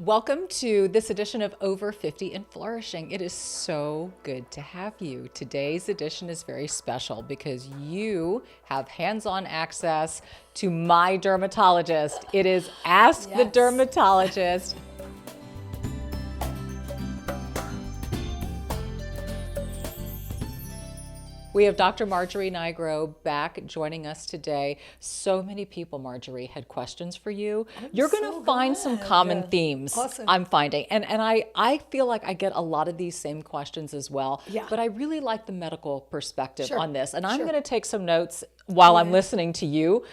Welcome to this edition of Over 50 and Flourishing. It is so good to have you. Today's edition is very special because you have hands-on access to my dermatologist. It is Ask the Dermatologist. We have Dr. Marjory Nigro back joining us today. So many people, Marjory, had questions for you. You're going to find some common themes. Awesome. I'm finding. And I feel like I get a lot of these same questions as well. Yeah. But I really like the medical perspective on this. And I'm Sure. going to take some notes while I'm listening to you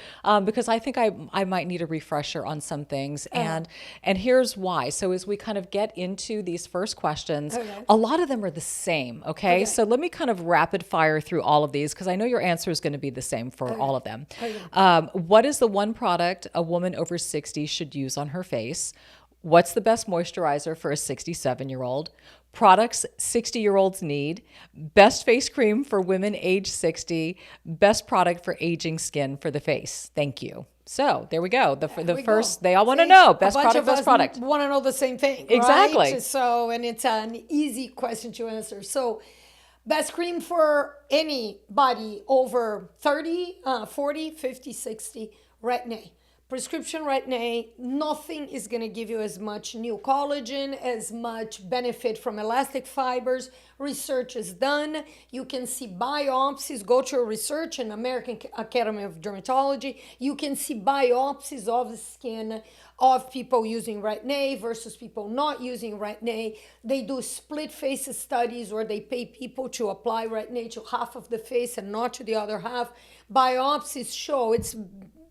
because I think I might need a refresher on some things. And here's why. So as we kind of get into these first questions, a lot of them are the same, okay? So let me kind of rapid fire through all of these because I know your answer is going to be the same for all of them. What is the one product a woman over 60 should use on her face? What's the best moisturizer for a 67-year-old? Products 60-year-olds need. Best face cream for women age 60. Best product for aging skin for the face. Thank you. So there we go. The first, they all want to know. Best product, best product. Want to know the same thing. Exactly. Right? So, and it's an easy question to answer. So, best cream for anybody over 30, 40, 50, 60, Retin-A. Prescription Retin-A, nothing is going to give you as much new collagen, as much benefit from elastic fibers. Research is done. You can see biopsies. Go to research in American Academy of Dermatology. You can see biopsies of the skin of people using Retin-A versus people not using Retin-A. They do split face studies where they pay people to apply Retin-A to half of the face and not to the other half. Biopsies show it's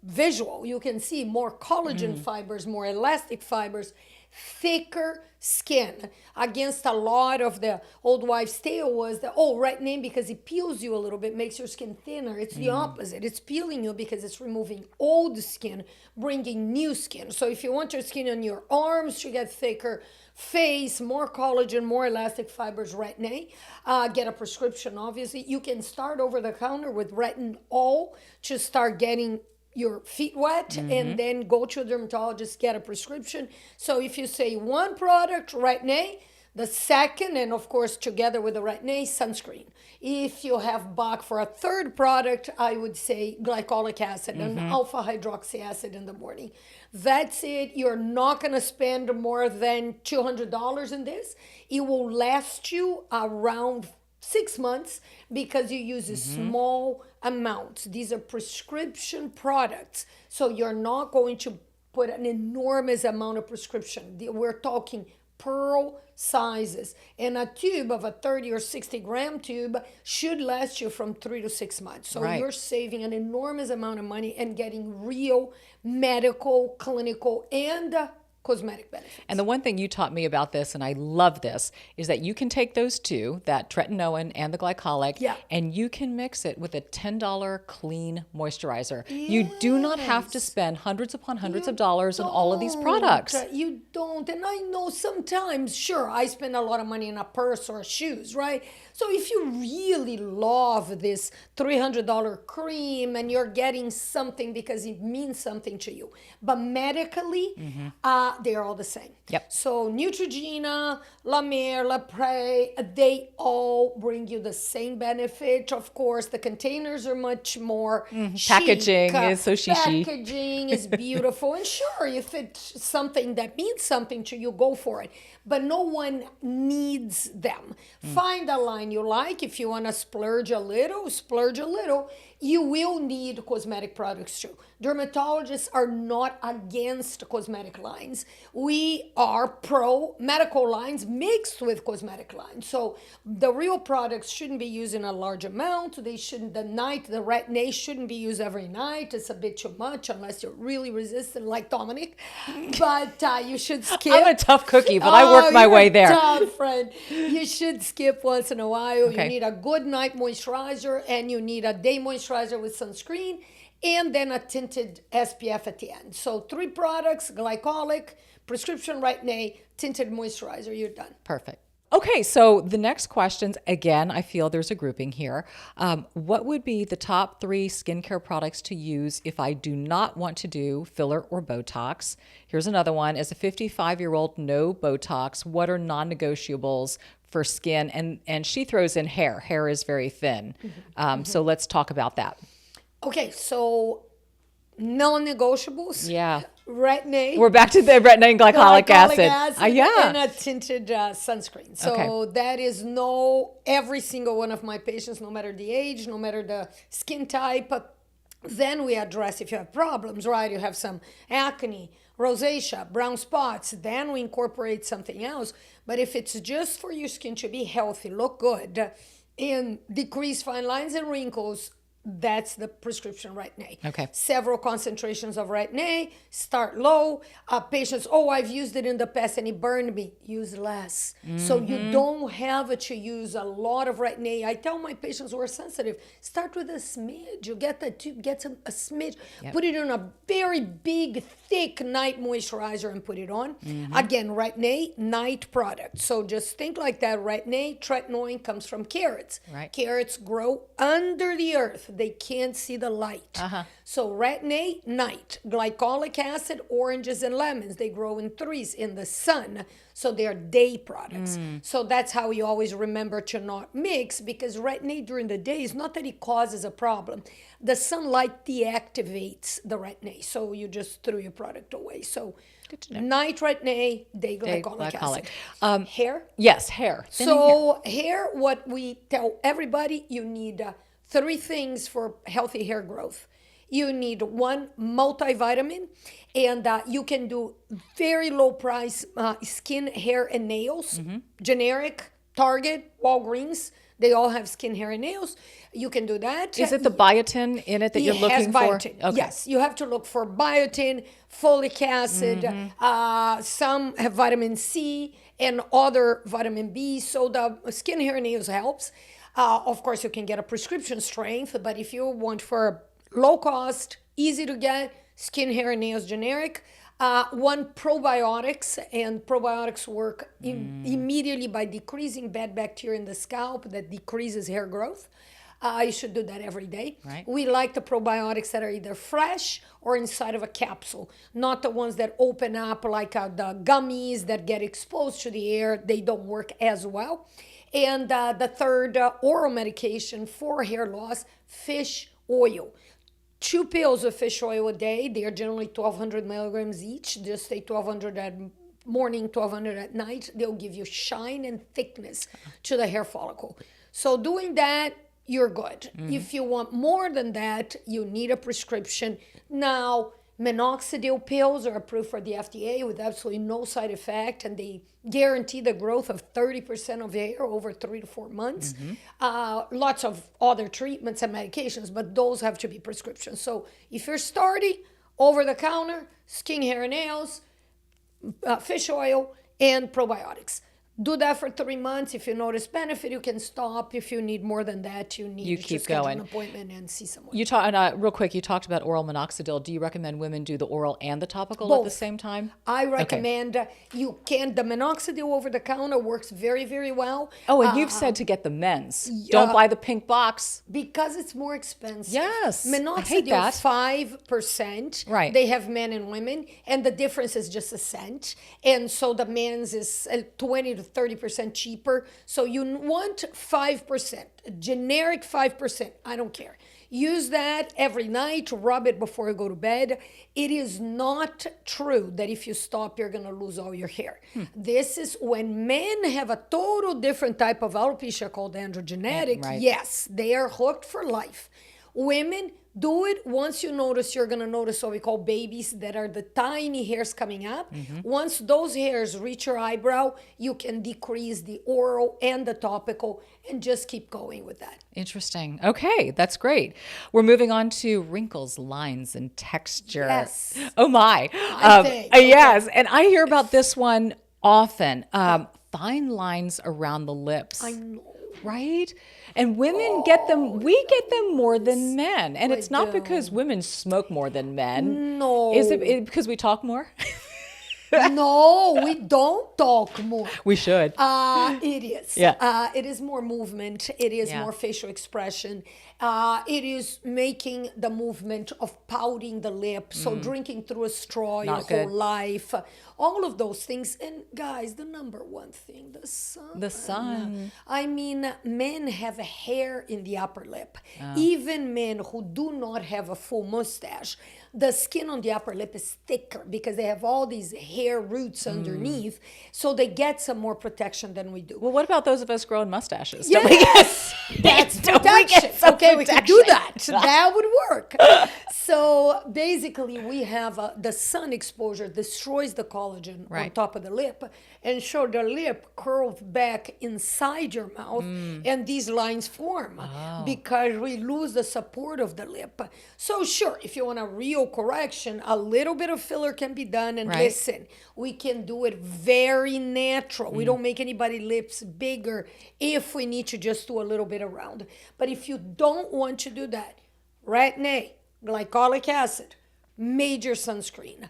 visual. You can see more collagen fibers, more elastic fibers, thicker skin. Against a lot of the old wives' tale was that, Retin-A because it peels you a little bit, makes your skin thinner. It's the opposite. It's peeling you because it's removing old skin, bringing new skin. So if you want your skin on your arms to get thicker, face, more collagen, more elastic fibers, Retin-A. Get a prescription, obviously. You can start over the counter with Retin-O to start getting your feet wet and then go to a dermatologist, get a prescription. So if you say one product, Retin-A, the second, and of course together with the Retin-A, sunscreen. If you have back for a third product, I would say glycolic acid and alpha hydroxy acid in the morning. That's it. You're not going to spend more than $200 in this. It will last you around 6 months because you use a small amounts. These are prescription products. So you're not going to put an enormous amount of prescription. We're talking pearl sizes. And a tube of a 30 or 60 gram tube should last you from 3 to 6 months. So you're saving an enormous amount of money and getting real medical, clinical, and cosmetic benefits. And the one thing you taught me about this, and I love this, is that you can take those two, that tretinoin and the glycolic, and you can mix it with a $10 clean moisturizer. You do not have to spend hundreds upon hundreds of dollars on all of these products. You don't. And I know sometimes, sure, I spend a lot of money in a purse or shoes, right? So if you really love this $300 cream and you're getting something because it means something to you, but medically, they're all the same. So Neutrogena, La Mer, La Prairie, they all bring you the same benefit. Of course, the containers are much more chic. Packaging is so chic. Packaging is beautiful. And sure, if it's something that means something to you, go for it. But no one needs them. Find a line you like. If you want to splurge a little, splurge a little. You will need cosmetic products too. Dermatologists are not against cosmetic lines. We are pro medical lines mixed with cosmetic lines. So the real products shouldn't be used in a large amount. They shouldn't, the Retin-A shouldn't be used every night. It's a bit too much unless you're really resistant like Dominique. But you should skip. I'm a tough cookie, but I work my way there. Tough, friend. You should skip once in a while. Okay. You need a good night moisturizer and you need a day moisturizer with sunscreen and then a tinted SPF at the end. So 3 products, glycolic, prescription Retin-A, tinted moisturizer, you're done. Perfect. Okay, so the next questions, again, I feel there's a grouping here. What would be the top 3 skincare products to use if I do not want to do filler or Botox? Here's another one. As a 55-year-old, no Botox, what are non-negotiables for skin? And she throws in hair. Hair is very thin. So let's talk about that. Okay, so non-negotiables. Yeah. Retin-A. We're back to the retin-A and glycolic acid. Yeah. And a tinted sunscreen. So that is every single one of my patients, no matter the age, no matter the skin type. Then we address if you have problems, right? You have some acne, rosacea, brown spots. Then we incorporate something else. But if it's just for your skin to be healthy, look good, and decrease fine lines and wrinkles, that's the prescription Retin-A. Okay. Several concentrations of Retin-A, start low. Patients, I've used it in the past and it burned me. Use less. So you don't have to use a lot of Retin-A. I tell my patients who are sensitive, start with a smidge. You get the tube, get a smidge, put it on a very big, thick night moisturizer and put it on. Again, Retin-A, night product. So just think like that. Retin-A, tretinoin comes from carrots. Right. Carrots grow under the earth. They can't see the light. So Retin-A, night. Glycolic acid, oranges and lemons. They grow in trees in the sun. So they're day products. So that's how you always remember to not mix, because Retin-A during the day is not that it causes a problem. The sunlight deactivates the Retin-A. So you just threw your product away. So night Retin-A, day glycolic acid. Hair? Yes, hair. So hair, what we tell everybody, you need 3 things for healthy hair growth. You need 1 multivitamin, and you can do very low price skin, hair, and nails. Generic, Target, Walgreens, they all have skin, hair, and nails. You can do that. Is it the biotin in it that you're looking for? Biotin. Okay. Yes, you have to look for biotin, folic acid, some have vitamin C, and other vitamin B. So the skin, hair, and nails helps. Of course, you can get a prescription strength, but if you want for low cost, easy to get, skin, hair, and nails generic, 1 probiotics, and probiotics work immediately by decreasing bad bacteria in the scalp that decreases hair growth. You should do that every day. Right. We like the probiotics that are either fresh or inside of a capsule, not the ones that open up like the gummies that get exposed to the air. They don't work as well. And the third oral medication for hair loss, fish oil. 2 pills of fish oil a day. They are generally 1,200 milligrams each. Just say 1,200 at morning, 1,200 at night. They'll give you shine and thickness to the hair follicle. So doing that, you're good. If you want more than that, you need a prescription. Now, Minoxidil pills are approved for the FDA with absolutely no side effect, and they guarantee the growth of 30% of hair over 3 to 4 months. Lots of other treatments and medications, but those have to be prescriptions. So if you're starting over the counter, skin, hair, and nails, fish oil, and probiotics. Do that for 3 months. If you notice benefit, you can stop. If you need more than that, you need to schedule an appointment and see someone. You real quick, you talked about oral minoxidil. Do you recommend women do the oral and the topical Both. at the same time? I recommend you can. The minoxidil over the counter works very, very well. Oh, and you've said to get the men's. Don't buy the pink box. Because it's more expensive. Yes. Minoxidil, I hate that. 5%. Right. They have men and women, and the difference is just a cent. And so the men's is 20 to 30% cheaper. So you want 5%, generic 5%. I don't care. Use that every night, rub it before you go to bed. It is not true that if you stop, you're going to lose all your hair. This is when men have a total different type of alopecia called androgenetic. Right. Yes, they are hooked for life. Women, do it once you notice, you're going to notice what we call babies, that are the tiny hairs coming up. Once those hairs reach your eyebrow, you can decrease the oral and the topical and just keep going with that. Interesting. Okay, that's great. We're moving on to wrinkles, lines, and texture. Yes. Oh my. I think. Okay. Yes, and I hear about this one often. Fine lines around the lips. I know. Right? And women get them, we get them more than men. And it's not because women smoke more than men. No. Is it because we talk more? No, we don't talk more. We should. It is. Yeah. It is more movement. It is Yeah. more facial expression. It is making the movement of pouting the lip. So drinking through a straw your Not whole good. life. All of those things. And guys, the number one thing, the sun. The sun. I mean, men have hair in the upper lip. Even men who do not have a full mustache, the skin on the upper lip is thicker because they have all these hair roots underneath. So they get some more protection than we do. Well, what about those of us growing mustaches? Yes, that's Don't we get protection. some Okay, we can do protection? that. That would work. So basically, we have the sun exposure destroys the collagen on Right. top of the lip, and so the lip curls back inside your mouth, and these lines form because we lose the support of the lip. So sure, if you want a real correction, a little bit of filler can be done. And Right. listen, we can do it very natural. We don't make anybody lips bigger if we need to just do a little bit around. But if you don't want to do that, retin-A, glycolic acid, major sunscreen.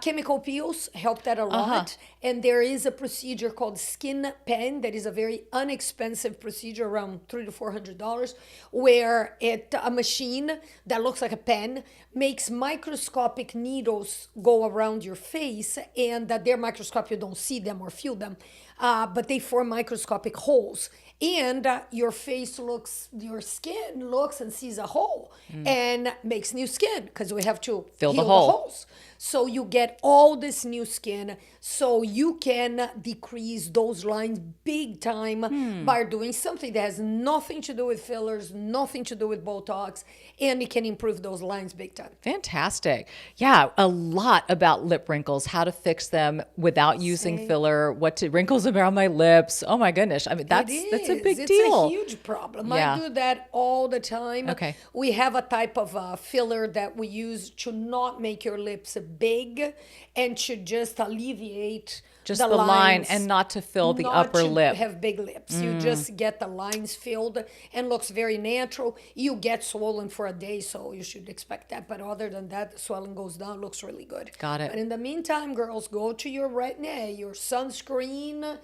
Chemical peels help that a lot. And there is a procedure called skin pen that is a very inexpensive procedure, around $300 to $400, where a machine that looks like a pen makes microscopic needles go around your face, and that they're microscopic, you don't see them or feel them, but they form microscopic holes. And your skin looks and sees a hole and makes new skin because we have to Fill the heal hole. holes. So you get all this new skin, so you can decrease those lines big time by doing something that has nothing to do with fillers, nothing to do with Botox, and it can improve those lines big time. Fantastic. Yeah, a lot about lip wrinkles, how to fix them without using filler, wrinkles around my lips. Oh my goodness. I mean, that's a big It's deal. a huge problem. Yeah. I do that all the time. Okay. We have a type of filler that we use to not make your lips big and to just alleviate Just the line lines, and not to fill the not upper to lip. have big lips. You just get the lines filled and looks very natural. You get swollen for a day, so you should expect that. But other than that, the swelling goes down, looks really good. Got it. But in the meantime, girls, go to your retin-A, your sunscreen,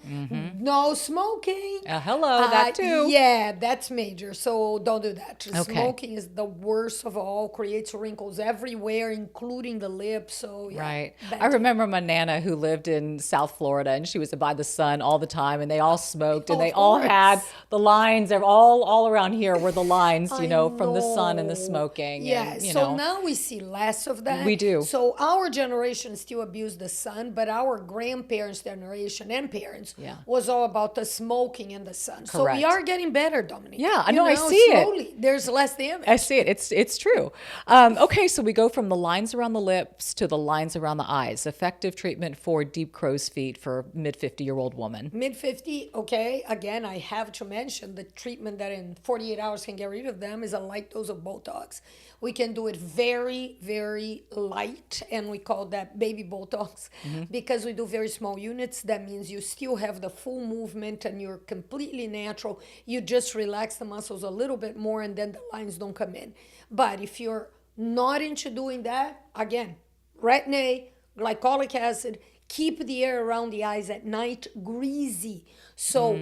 no smoking. Hello, that too. Yeah, that's major. So don't do that. Okay. Smoking is the worst of all, creates wrinkles everywhere, including the lips. So yeah, Right. bad I remember my Nana who lived in South Florida, and she was by the sun all the time, and they all smoked, and Of they all course. had the lines of all around here were the lines, I from the sun and the know. smoking. Yeah, And, so now we see less of that. We do. So our generation still abused the sun, but our grandparents' generation and parents was all about the smoking and the sun. So Correct. we are getting better, Dominique. Yeah, I know, I see it. slowly. There's less damage. I see it. It's true. Okay, so we go from the lines around the lips to the lines around the eyes. Effective treatment for deep crow's feet for mid-50-year-old woman. Mid 50, okay. Again, I have to mention the treatment that in 48 hours can get rid of them is a light dose of Botox. We can do it very, very light, and we call that baby Botox because we do very small units. That means you still have the full movement and you're completely natural. You just relax the muscles a little bit more, and then the lines don't come in. But if you're not into doing that, again, retin-A, glycolic acid, keep the air around the eyes at night greasy. So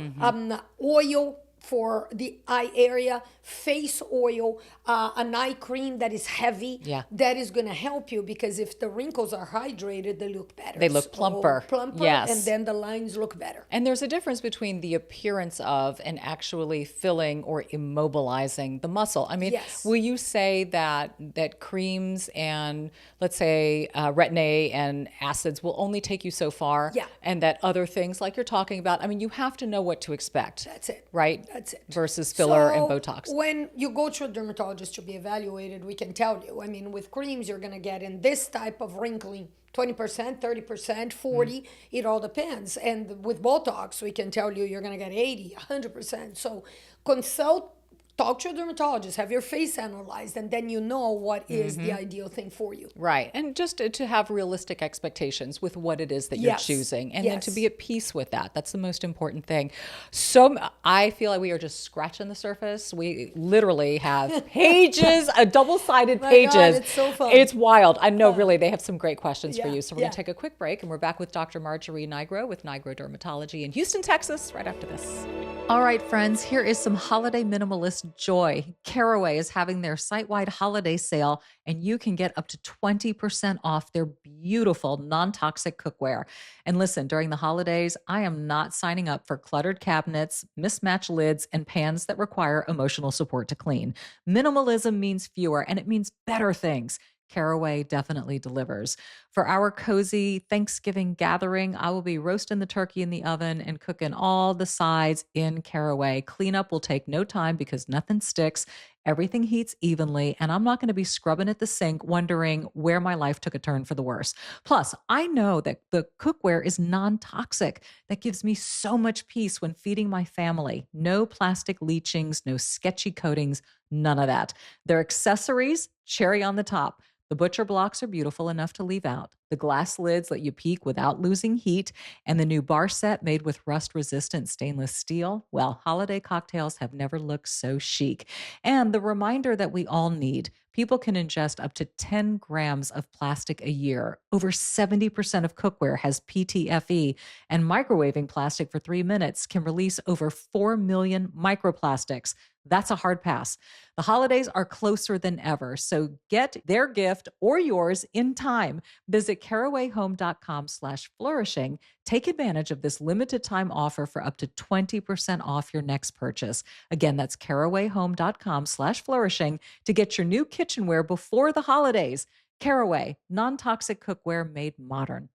oil for the eye area, face oil, an eye cream that is heavy. Yeah. That is going to help you because if the wrinkles are hydrated, they look better. They look So, plumper. Yes. And then the lines look better. And there's a difference between the appearance of and actually filling or immobilizing the muscle. I mean, Yes. will you say that creams and, let's say, retin-A and acids will only take you so far? Yeah. And that other things like you're talking about, I mean, you have to know what to expect. That's it. Right? That's it. Versus filler and So, Botox. When you go to a dermatologist to be evaluated, we can tell you. I mean, with creams, you're going to get in this type of wrinkling 20%, 30%, 40, it all depends. And with Botox, we can tell you you're going to get 80, 100%. So consult talk to a dermatologist, have your face analyzed, and then you know what is the ideal thing for you. Right. And just to have realistic expectations with what it is that you're choosing, and then to be at peace with that. That's the most important thing. So I feel like we are just scratching the surface. We literally have pages, double-sided pages. God, it's so fun. It's wild. I know, really, they have some great questions for you. So we're going to take a quick break, and we're back with Dr. Marjory Nigro with Nigro Dermatology in Houston, Texas, right after this. All right, friends, here is some holiday minimalist joy. Caraway is having their site-wide holiday sale, and you can get up to 20% off their beautiful non-toxic cookware. And listen, during the holidays, I am not signing up for cluttered cabinets, mismatched lids, and pans that require emotional support to clean. Minimalism means fewer, and it means better things. Caraway definitely delivers. For our cozy Thanksgiving gathering, I will be roasting the turkey in the oven and cooking all the sides in Caraway. Cleanup will take no time because nothing sticks. Everything heats evenly, and I'm not going to be scrubbing at the sink wondering where my life took a turn for the worse. Plus, I know that the cookware is non-toxic. That gives me so much peace when feeding my family. No plastic leachings, no sketchy coatings, none of that. Their accessories, cherry on the top. The butcher blocks are beautiful enough to leave out. The glass lids let you peek without losing heat. And the new bar set made with rust-resistant stainless steel. Well, holiday cocktails have never looked so chic. And the reminder that we all need. People can ingest up to 10 grams of plastic a year. Over 70% of cookware has PTFE, and microwaving plastic for 3 minutes can release over 4 million microplastics. That's a hard pass. The holidays are closer than ever, so get their gift or yours in time. Visit carawayhome.com/flourishing. Take advantage of this limited time offer for up to 20% off your next purchase. Again, that's carawayhome.com/flourishing to get your new kitchenware before the holidays. Caraway, non-toxic cookware made modern.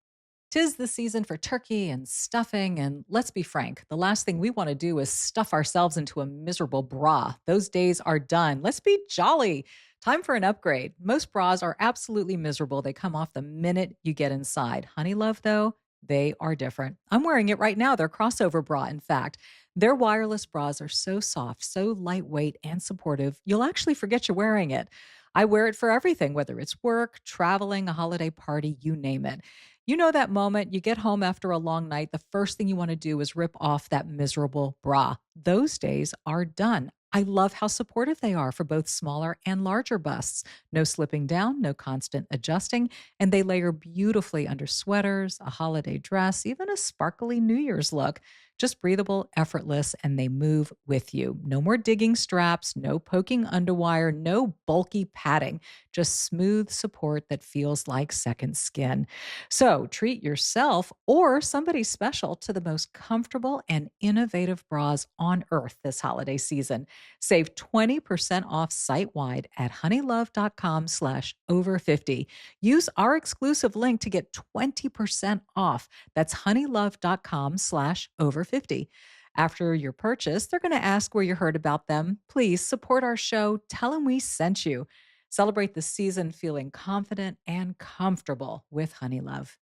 'Tis the season for turkey and stuffing, and let's be frank, the last thing we want to do is stuff ourselves into a miserable bra. Those days are done. Let's be jolly. Time for an upgrade. Most bras are absolutely miserable. They come off the minute you get inside. Honey Love, though, they are different. I'm wearing it right now. Their crossover bra, in fact. Their wireless bras are so soft, so lightweight and supportive, you'll actually forget you're wearing it. I wear it for everything, whether it's work, traveling, a holiday party, you name it. You know that moment you get home after a long night, the first thing you want to do is rip off that miserable bra. Those days are done. I love how supportive they are for both smaller and larger busts. No slipping down, no constant adjusting, and they layer beautifully under sweaters, a holiday dress, even a sparkly New Year's look. Just breathable, effortless, and they move with you. No more digging straps, no poking underwire, no bulky padding, just smooth support that feels like second skin. So treat yourself or somebody special to the most comfortable and innovative bras on earth this holiday season. Save 20% off site-wide at honeylove.com/over50. Use our exclusive link to get 20% off. That's honeylove.com/over50. After your purchase, they're going to ask where you heard about them. Please support our show. Tell them we sent you. Celebrate the season feeling confident and comfortable with Honey Love.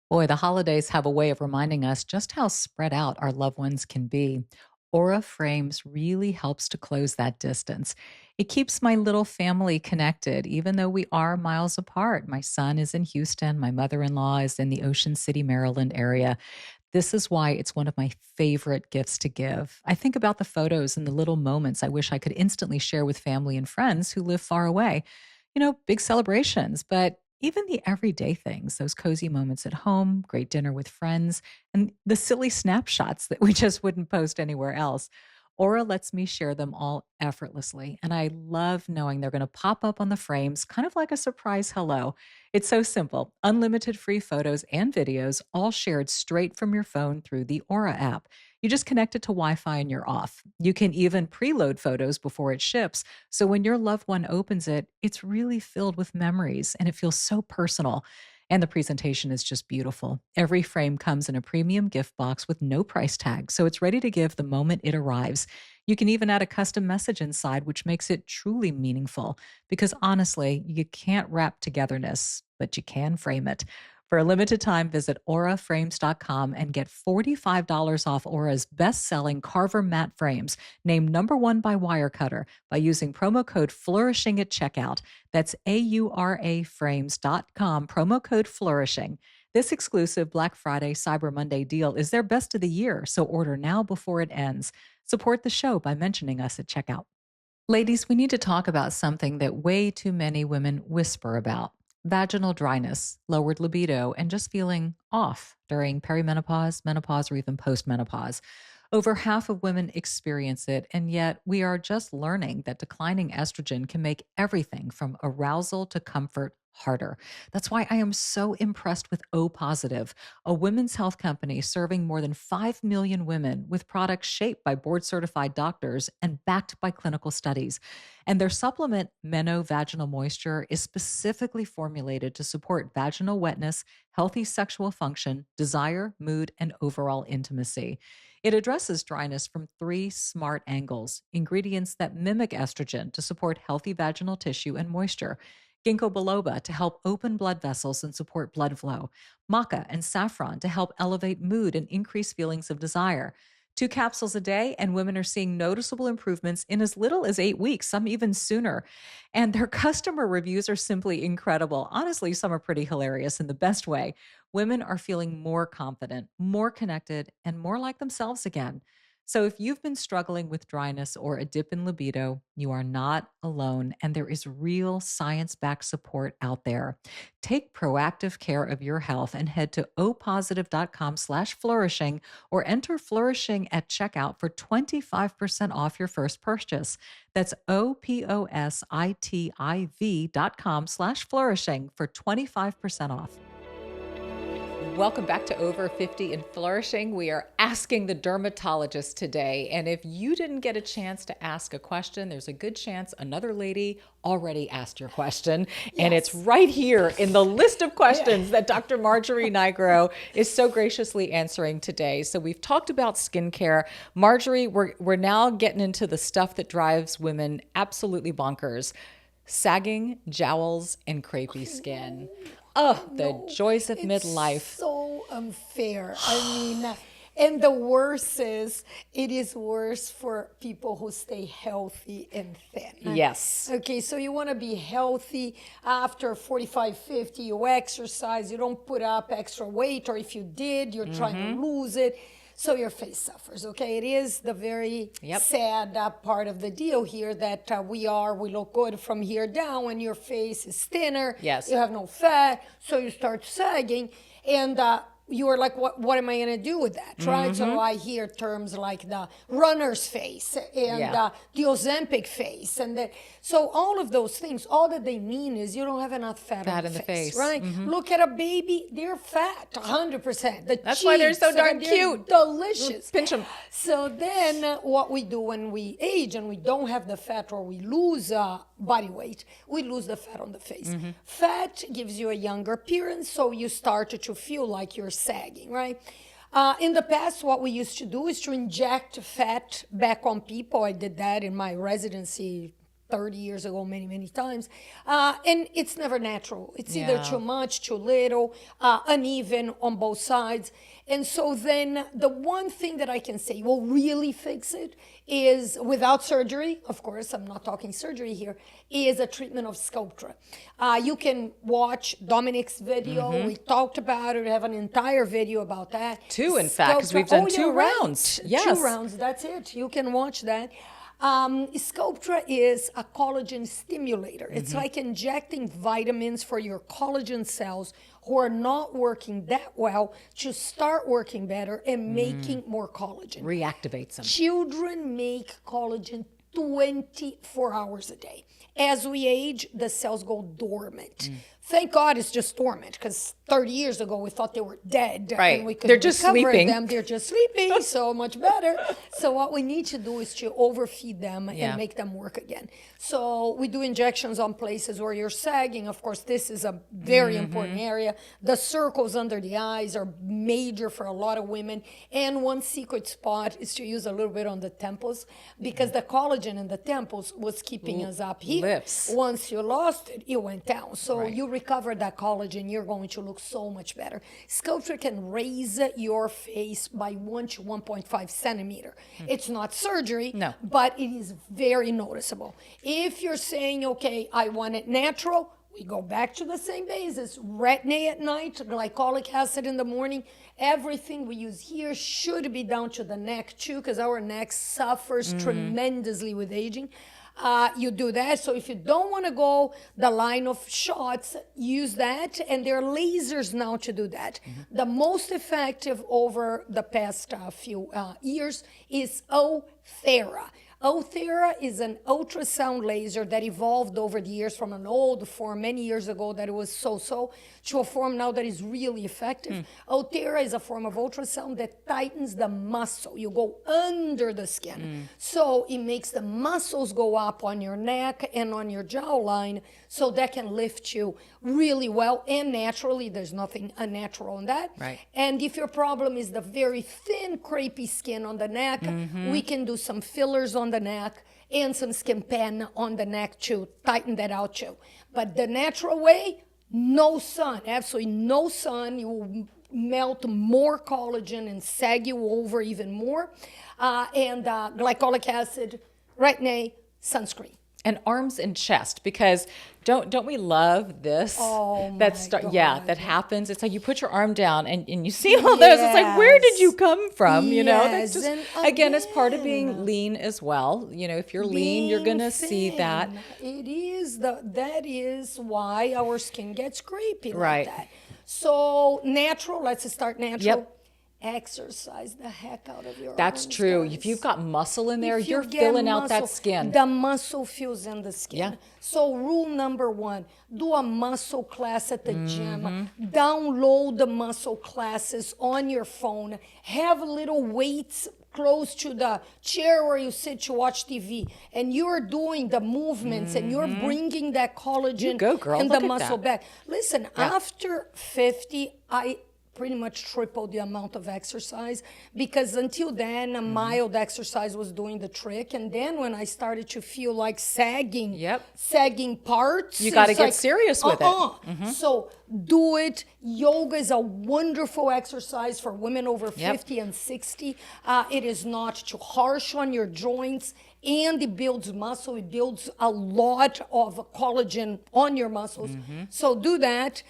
Boy, the holidays have a way of reminding us just how spread out our loved ones can be. Aura Frames really helps to close that distance. It keeps my little family connected, even though we are miles apart. My son is in Houston. My mother-in-law is in the Ocean City, Maryland area. This is why it's one of my favorite gifts to give. I think about the photos and the little moments I wish I could instantly share with family and friends who live far away. You know, big celebrations, but even the everyday things, those cozy moments at home, great dinner with friends, and the silly snapshots that we just wouldn't post anywhere else. Aura lets me share them all effortlessly, and I love knowing they're going to pop up on the frames, kind of like a surprise hello. It's so simple. Unlimited free photos and videos, all shared straight from your phone through the Aura app. You just connect it to Wi-Fi and you're off. You can even preload photos before it ships, so when your loved one opens it, it's really filled with memories, and it feels so personal. And the presentation is just beautiful. Every frame comes in a premium gift box with no price tag, so it's ready to give the moment it arrives. You can even add a custom message inside, which makes it truly meaningful. Because honestly, you can't wrap togetherness, but you can frame it. For a limited time, visit auraframes.com and get $45 off Aura's best-selling Carver matte frames, named #1 by Wirecutter, by using promo code Flourishing at checkout. That's auraframes.com, promo code Flourishing. This exclusive Black Friday Cyber Monday deal is their best of the year, so order now before it ends. Support the show by mentioning us at checkout. Ladies, we need to talk about something that way too many women whisper about: vaginal dryness, lowered libido, and just feeling off during perimenopause, menopause, or even postmenopause. Over half of women experience it, and yet we are just learning that declining estrogen can make everything from arousal to comfort harder. That's why I am so impressed with O Positive, a women's health company serving more than 5 million women with products shaped by board-certified doctors and backed by clinical studies. And their supplement, Meno Vaginal Moisture, is specifically formulated to support vaginal wetness, healthy sexual function, desire, mood, and overall intimacy. It addresses dryness from 3 smart angles: ingredients that mimic estrogen to support healthy vaginal tissue and moisture, ginkgo biloba to help open blood vessels and support blood flow, maca and saffron to help elevate mood and increase feelings of desire. 2 capsules a day, and women are seeing noticeable improvements in as little as 8 weeks, some even sooner. And their customer reviews are simply incredible. Honestly, some are pretty hilarious in the best way. Women are feeling more confident, more connected, and more like themselves again. So if you've been struggling with dryness or a dip in libido, you are not alone, and there is real science-backed support out there. Take proactive care of your health and head to opositive.com/flourishing or enter Flourishing at checkout for 25% off your first purchase. That's opositiv.com/flourishing for 25% off. Welcome back to Over 50 and Flourishing. We are asking the dermatologist today. And if you didn't get a chance to ask a question, there's a good chance another lady already asked your question. Yes. And it's right here in the list of questions that Dr. Marjory Nigro is so graciously answering today. So we've talked about skincare. Marjory, we're now getting into the stuff that drives women absolutely bonkers: sagging, jowls, and crepey skin. Oh, the joys of midlife. So unfair. I mean, and the worst is, it is worse for people who stay healthy and thin. Yes. Okay, so you want to be healthy after 45, 50, you exercise, you don't put up extra weight, or if you did, you're trying to lose it. So your face suffers, okay? It is the very sad part of the deal here that we look good from here down when your face is thinner. Yes. You have no fat, so you start sagging, and you are like, what am I going to do with that, right? So I hear terms like the runner's face and the Ozempic face. So all of those things, all that they mean is you don't have enough fat in the face, right? Look at a baby, they're fat, 100%. That's why they're so darn cute. Delicious. Pinch them. So then what we do when we age and we don't have the fat, or we lose body weight, we lose the fat on the face. Fat gives you a younger appearance, so you start to feel like you're sagging, right? In the past, what we used to do is to inject fat back on people. I did that in my residency 30 years ago, many times. And it's never natural. It's either too much, too little, uneven on both sides. And so then the one thing that I can say will really fix it is, without surgery, of course, I'm not talking surgery here, is a treatment of Sculptra. You can watch Dominique's video. We talked about it. We have an entire video about that. 2, in fact, because we've done 2 rounds. Yes. 2 rounds, that's it. You can watch that. Sculptra is a collagen stimulator. It's like injecting vitamins for your collagen cells who are not working that well to start working better and making more collagen. Reactivates them. Children make collagen 24 hours a day. As we age, the cells go dormant. Thank God it's just dormant, because 30 years ago we thought they were dead. Right. And we could They're just sleeping. them. They're just sleeping, so much better. So what we need to do is to overfeed them and make them work again. So we do injections on places where you're sagging. Of course, this is a very important area. The circles under the eyes are major for a lot of women. And one secret spot is to use a little bit on the temples, because the collagen in the temples was keeping us up here. Lifts. Once you lost it, it went down. So you recover that collagen, you're going to look so much better. Sculptra can raise your face by 1 to 1.5 centimeter. It's not surgery, No. but it is very noticeable. If you're saying, okay, I want it natural, we go back to the same basis. Retin-A at night, glycolic acid in the morning. Everything we use here should be down to the neck too, because our neck suffers tremendously with aging. You do that. So if you don't want to go the line of shots, use that. And there are lasers now to do that. The most effective over the past few years is Othera. Othera is an ultrasound laser that evolved over the years from an old form many years ago that it was so-so to a form now that is really effective. Othera is a form of ultrasound that tightens the muscle. You go under the skin. So it makes the muscles go up on your neck and on your jawline, so that can lift you really well and naturally. There's nothing unnatural in that. Right. And if your problem is the very thin, crepey skin on the neck, we can do some fillers on the neck and some skin pen on the neck to tighten that out too. But the natural way, no sun, absolutely no sun. You will melt more collagen and sag you over even more. And glycolic acid, retin-A, sunscreen. And arms and chest, because don't we love this? Oh, yeah, that happens. It's like you put your arm down and you see all those. It's like, where did you come from? You know, that's just, again, it's part of being lean as well. You know, if you're lean, you're gonna see that. It is that is why our skin gets crepey Right. like that. So natural, let's start natural. Yep. Exercise the heck out of your That's arms, true. guys. If you've got muscle in there, If you you're get filling out that muscle, skin. The muscle fills in the skin. Yeah. So rule number 1, do a muscle class at the Mm-hmm. gym. Download the muscle classes on your phone. Have little weights close to the chair where you sit to watch TV, and you're doing the movements and you're bringing that collagen You go, girl. and Look the at muscle that. back. Listen, after 50, I pretty much tripled the amount of exercise, because until then a mild exercise was doing the trick, and then when I started to feel like sagging parts, You got to it's get like, serious with it. So do it. Yoga is a wonderful exercise for women over 50 and 60. It is not too harsh on your joints, and it builds muscle. It builds a lot of collagen on your muscles. So do that.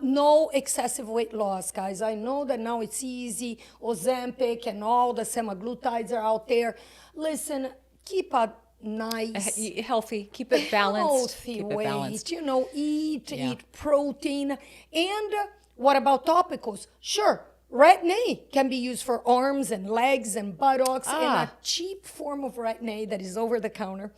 No excessive weight loss, guys. I know that now it's easy. Ozempic and all the semaglutides are out there. Listen, keep a nice, Healthy, keep it balanced. healthy Keep it weight. balanced. You know, eat protein. And what about topicals? Sure. Retin-A can be used for arms and legs and buttocks. And a cheap form of Retin-A that is over the counter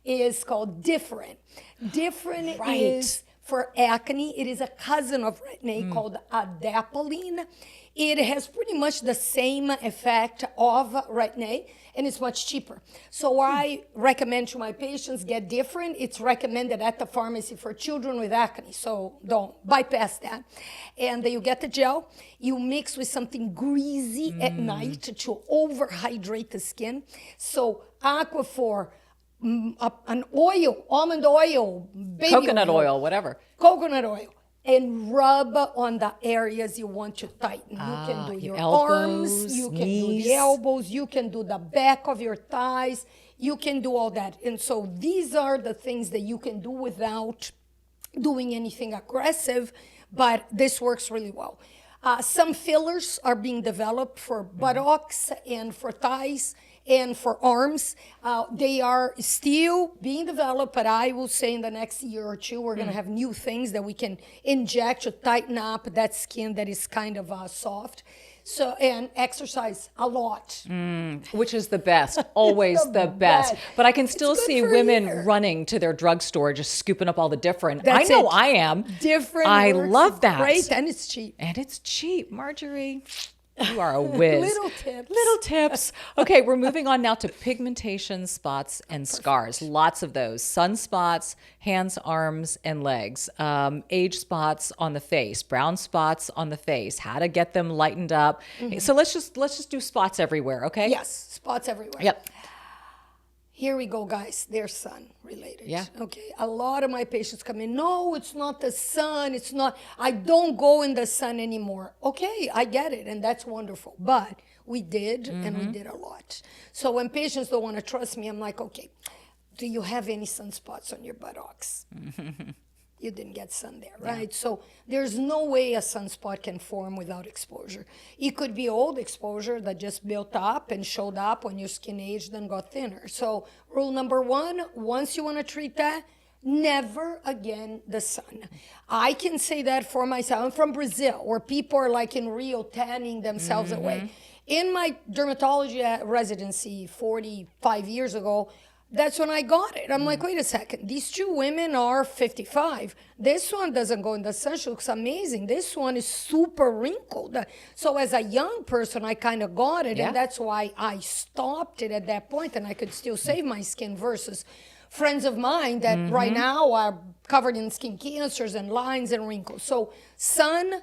is called Differin. Differin is for acne. It is a cousin of Retin-A called adapalene. It has pretty much the same effect of Retin-A, and it's much cheaper. So I recommend to my patients get Differin. It's recommended at the pharmacy for children with acne, so don't bypass that. And you get the gel. You mix with something greasy at night to overhydrate the skin. So Aquaphor, an oil, almond oil, baby Coconut oil, whatever. Coconut oil. And rub on the areas you want to tighten. You can do your elbows, arms, you can knees. do the elbows, you can do the back of your thighs, you can do all that. And so these are the things that you can do without doing anything aggressive, but this works really well. Some fillers are being developed for buttocks and for thighs and for arms. They are still being developed, but I will say in the next year or two, we're going to have new things that we can inject to tighten up that skin that is kind of soft. So, and exercise a lot. Which is the best, always the best. But I can still see women running to their drugstore, just scooping up all the different. That's I know it. I am. Different. I works love that. Great, and it's cheap. And it's cheap, Marjory. You are a whiz. Little tips. Little tips. Okay, we're moving on now to pigmentation, spots, and scars. Lots of those. Sunspots, hands, arms, and legs. Age spots on the face. Brown spots on the face. How to get them lightened up. So let's just do spots everywhere, okay? Yes, spots everywhere. Yep. Here we go, guys. They're sun related. Yeah. Okay. A lot of my patients come in. No, it's not the sun. It's not. I don't go in the sun anymore. Okay, I get it, and that's wonderful. But we did, and we did a lot. So when patients don't want to trust me, I'm like, okay, do you have any sunspots on your buttocks? You didn't get sun there, right? So there's no way a sunspot can form without exposure. It could be old exposure that just built up and showed up when your skin aged and got thinner. So rule number one, once you want to treat that, never again the sun. I can say that for myself. I'm from Brazil, where people are like in Rio tanning themselves away. In my dermatology residency 45 years ago, that's when I got it. I'm like, wait a second. These two women are 55. This one doesn't go in the sun. She looks amazing. This one is super wrinkled. So as a young person, I kind of got it. And that's why I stopped it at that point, and I could still save my skin versus friends of mine that right now are covered in skin cancers and lines and wrinkles. So sun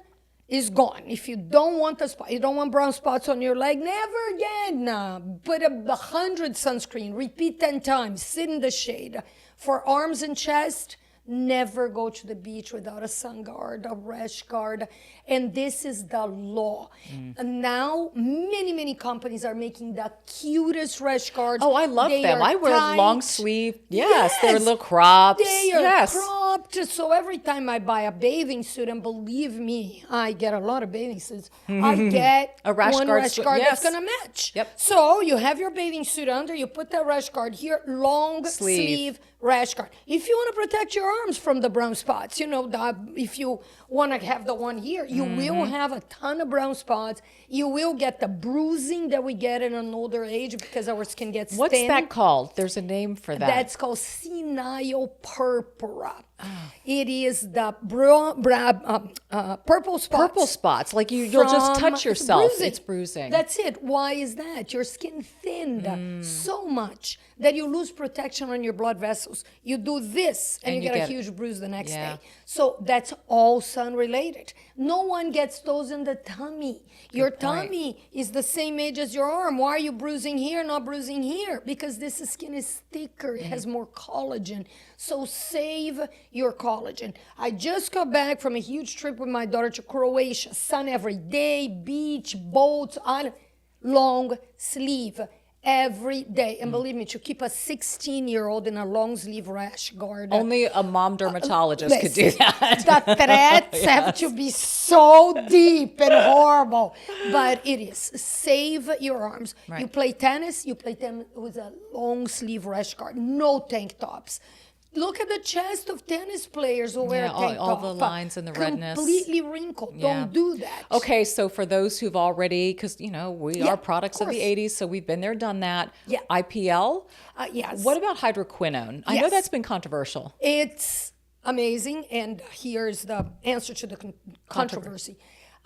is gone. If you don't want the spot, you don't want brown spots on your leg, never again. Put 100 sunscreen, repeat 10 times, sit in the shade. For arms and chest, never go to the beach without a sun guard, a rash guard. And this is the law. And now, many companies are making the cutest rash guards. Oh, I love them. I wear tight. long sleeve. Yes, they're little crops. They are cropped. So every time I buy a bathing suit, and believe me, I get a lot of bathing suits, I get a rash one guard, rash guard that's going to match. Yep. So you have your bathing suit under, you put that rash guard here, long sleeve rash guard. If you want to protect your arms from the brown spots, you know, if you want to have the one here, you will have a ton of brown spots. You will get the bruising that we get in an older age because our skin gets thin. What's that called? There's a name for that. That's called senile purpura. It is the purple spots. Purple spots, like you'll just touch yourself. Bruising. It's bruising. That's it. Why is that? Your skin thinned so much that you lose protection on your blood vessels. You do this and you get a huge bruise the next day. So that's all sun related. No one gets those in the tummy. Your tummy is the same age as your arm. Why are you bruising here, not bruising here? Because this skin is thicker. It has more collagen. So save your collagen. I just got back from a huge trip with my daughter to Croatia. Sun every day, beach, boats, island, long sleeve every day. And believe me, to keep a 16-year-old in a long sleeve rash guard. Only a mom dermatologist could do that. The threads have to be so deep and horrible. But it is. Save your arms. Right. You play tennis with a long sleeve rash guard. No tank tops. Look at the chest of tennis players who wear a tank top. All the lines and the redness. Completely wrinkled. Don't do that. Okay, so for those who've already, because, you know, we are products of the 80s, so we've been there, done that. Yeah. IPL? Yes. What about hydroquinone? I know that's been controversial. It's amazing, and here's the answer to the controversy.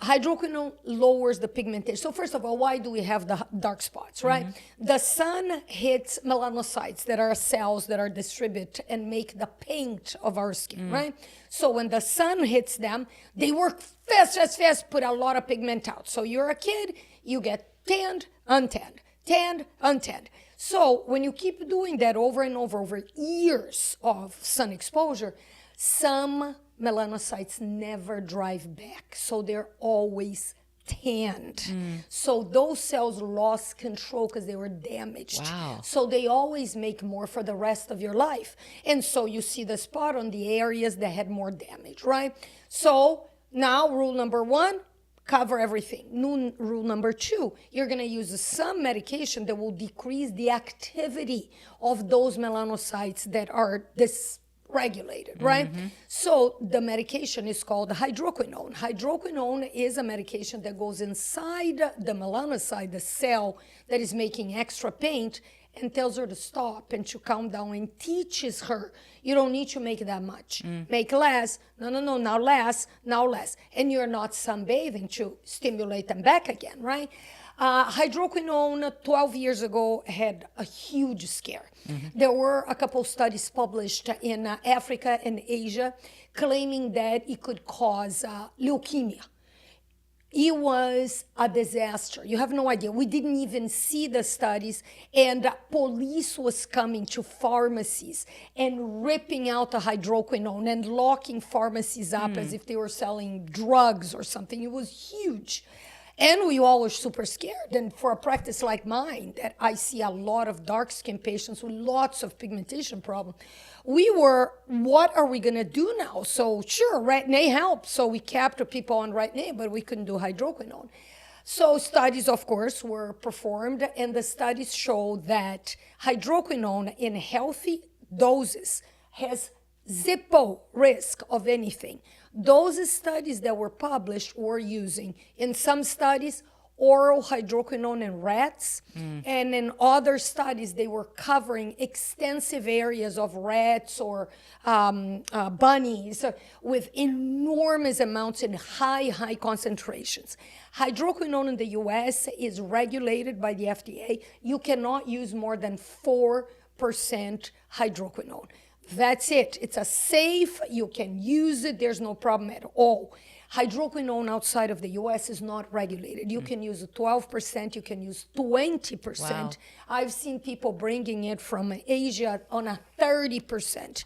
Hydroquinone lowers the pigmentation. So first of all, why do we have the dark spots, right? The sun hits melanocytes that are cells that are distributed and make the paint of our skin, right? So when the sun hits them, they work fast, put a lot of pigment out. So you're a kid, you get tanned, untanned, tanned, untanned. So when you keep doing that over and over years of sun exposure, some melanocytes never drive back, so they're always tanned. So those cells lost control because they were damaged. Wow. So they always make more for the rest of your life. And so you see the spot on the areas that had more damage, right? So now rule number one, cover everything. Rule number two, you're going to use some medication that will decrease the activity of those melanocytes that are dysregulated, right? So the medication is called hydroquinone. Hydroquinone is a medication that goes inside the melanocyte, the cell that is making extra paint, and tells her to stop and to calm down and teaches her, you don't need to make that much. Make less. No, now less. And you're not sunbathing to stimulate them back again, right? Hydroquinone 12 years ago had a huge scare. There were a couple studies published in Africa and Asia claiming that it could cause leukemia. It was a disaster. You have no idea. We didn't even see the studies, and police was coming to pharmacies and ripping out the hydroquinone and locking pharmacies up as if they were selling drugs or something. It was huge. And we all were super scared. And for a practice like mine, that I see a lot of dark skin patients with lots of pigmentation problem, we were, what are we going to do now? So sure, Retin-A helped. So we kept people on Retin-A, but we couldn't do hydroquinone. So studies, of course, were performed, and the studies show that hydroquinone in healthy doses has zippo risk of anything. Those studies that were published were using, in some studies, oral hydroquinone in rats, and in other studies, they were covering extensive areas of rats or bunnies with enormous amounts in high concentrations. Hydroquinone in the US is regulated by the FDA. You cannot use more than 4% hydroquinone. That's it. It's a safe, you can use it, there's no problem at all. Hydroquinone outside of the US is not regulated. You can use 12%, you can use 20%. Wow. I've seen people bringing it from Asia on a 30%.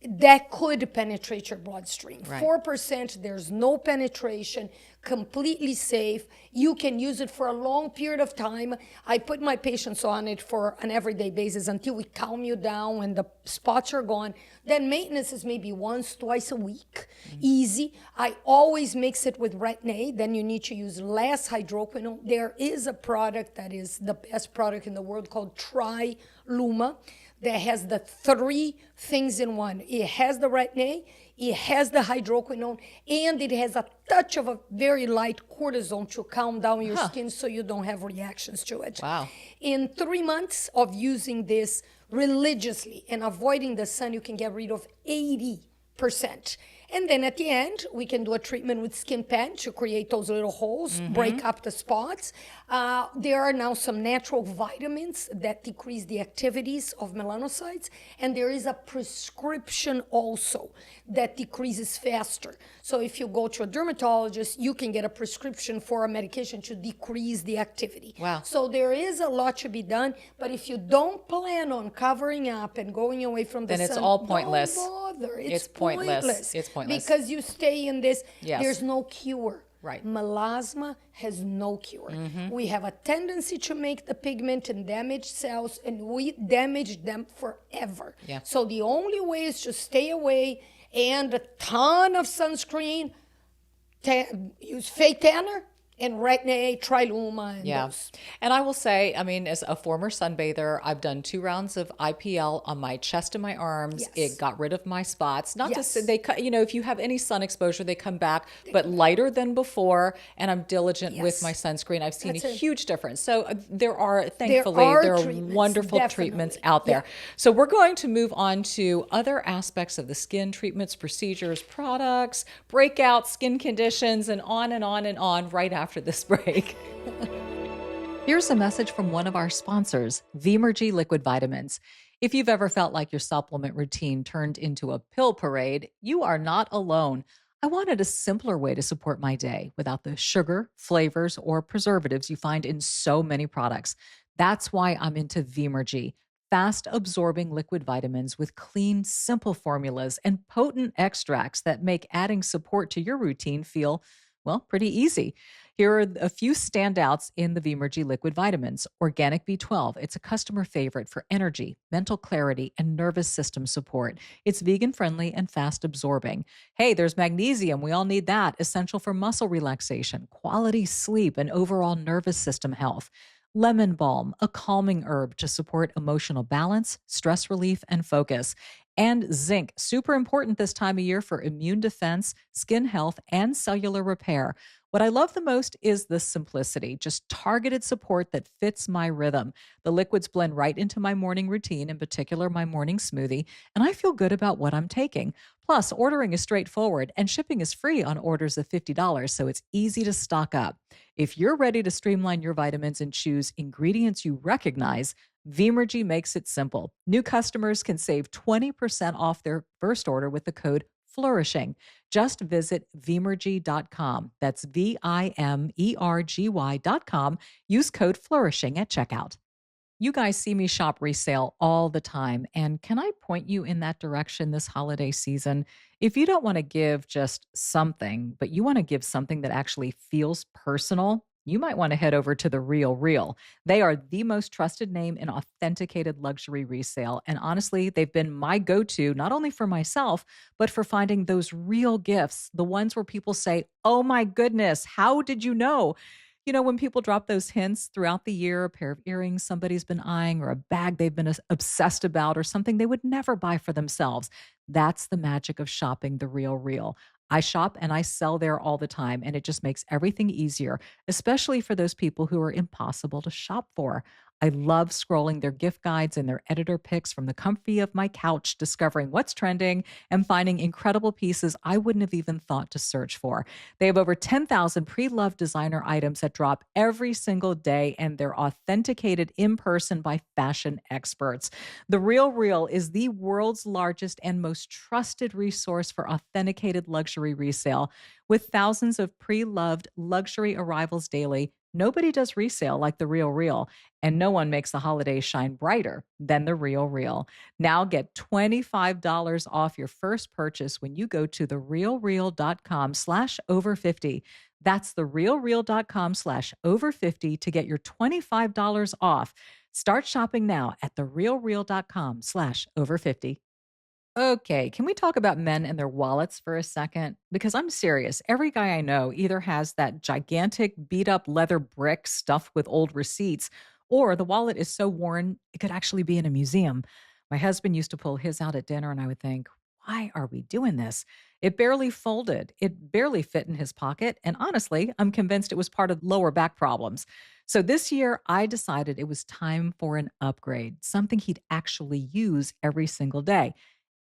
That could penetrate your bloodstream. Right. 4%, there's no penetration, completely safe. You can use it for a long period of time. I put my patients on it for an everyday basis until we calm you down and the spots are gone. Then maintenance is maybe once, twice a week, easy. I always mix it with Retin-A, then you need to use less hydroquinone. There is a product that is the best product in the world called Triluma, that has the 3 things in one. It has the Retin-A, it has the hydroquinone, and it has a touch of a very light cortisone to calm down your skin so you don't have reactions to it. Wow. In 3 months of using this religiously and avoiding the sun, you can get rid of 80%. And then at the end, we can do a treatment with skin pen to create those little holes, break up the spots. There are now some natural vitamins that decrease the activities of melanocytes. And there is a prescription also that decreases faster. So if you go to a dermatologist, you can get a prescription for a medication to decrease the activity. Wow. So there is a lot to be done. But if you don't plan on covering up and going away from the sun, then it's all pointless. Don't bother. It's pointless. It's pointless. Because you stay in this, yes. There's no cure. Right. Melasma has no cure. We have a tendency to make the pigment and damage cells, and we damage them forever. Yeah. So the only way is to stay away and a ton of sunscreen, use fake tanner, and Retin-A, Triluma, and those. And I will say, I mean, as a former sunbather, I've done 2 rounds of IPL on my chest and my arms. Yes. It got rid of my spots. Not to say they, you know, if you have any sun exposure, they come back, but lighter than before. And I'm diligent with my sunscreen. I've seen a huge difference. So there are, thankfully, there are wonderful treatments out there. So we're going to move on to other aspects of the skin: treatments, procedures, products, breakouts, skin conditions, and on and on and on right after this break. Here's a message from one of our sponsors, Vimergy Liquid Vitamins. If you've ever felt like your supplement routine turned into a pill parade, you are not alone. I wanted a simpler way to support my day without the sugar, flavors, or preservatives you find in so many products. That's why I'm into Vimergy. Fast-absorbing liquid vitamins with clean, simple formulas and potent extracts that make adding support to your routine feel, well, pretty easy. Here are a few standouts in the Vimergy liquid vitamins. Organic B12. It's a customer favorite for energy, mental clarity, and nervous system support. It's vegan-friendly and fast-absorbing. Hey, there's magnesium. We all need that. Essential for muscle relaxation, quality sleep, and overall nervous system health. Lemon balm, a calming herb to support emotional balance, stress relief, and focus. And zinc, super important this time of year for immune defense, skin health, and cellular repair. What I love the most is the simplicity, just targeted support that fits my rhythm. The liquids blend right into my morning routine, in particular my morning smoothie, and I feel good about what I'm taking. Plus, ordering is straightforward and shipping is free on orders of $50, so it's easy to stock up. If you're ready to streamline your vitamins and choose ingredients you recognize, Vimergy makes it simple. New customers can save 20% off their first order with the code Flourishing. Just visit Vimergy.com. That's Vimergy.com. Use code Flourishing at checkout. You guys see me shop resale all the time. And can I point you in that direction this holiday season? If you don't want to give just something, but you want to give something that actually feels personal, you might want to head over to The Real Real. They are the most trusted name in authenticated luxury resale. And honestly, they've been my go to, not only for myself, but for finding those real gifts, the ones where people say, oh my goodness, how did you know? You know, when people drop those hints throughout the year, a pair of earrings somebody's been eyeing, or a bag they've been obsessed about, or something they would never buy for themselves. That's the magic of shopping The Real Real. I shop and I sell there all the time, and it just makes everything easier, especially for those people who are impossible to shop for. I love scrolling their gift guides and their editor picks from the comfy of my couch, discovering what's trending and finding incredible pieces I wouldn't have even thought to search for. They have over 10,000 pre-loved designer items that drop every single day, and they're authenticated in person by fashion experts. The Real Real is the world's largest and most trusted resource for authenticated luxury resale. With thousands of pre-loved luxury arrivals daily, nobody does resale like The Real Real, and no one makes the holidays shine brighter than The Real Real. Now get $25 off your first purchase when you go to therealreal.com/over50. That's therealreal.com/over50 to get your $25 off. Start shopping now at therealreal.com/over50. Okay, can we talk about men and their wallets for a second? Because I'm serious. Every guy I know either has that gigantic beat up leather brick stuffed with old receipts, or the wallet is so worn it could actually be in a museum. My husband used to pull his out at dinner, and I would think, why are we doing this? It barely folded, it barely fit in his pocket. And honestly, I'm convinced it was part of lower back problems. So this year, I decided it was time for an upgrade, something he'd actually use every single day.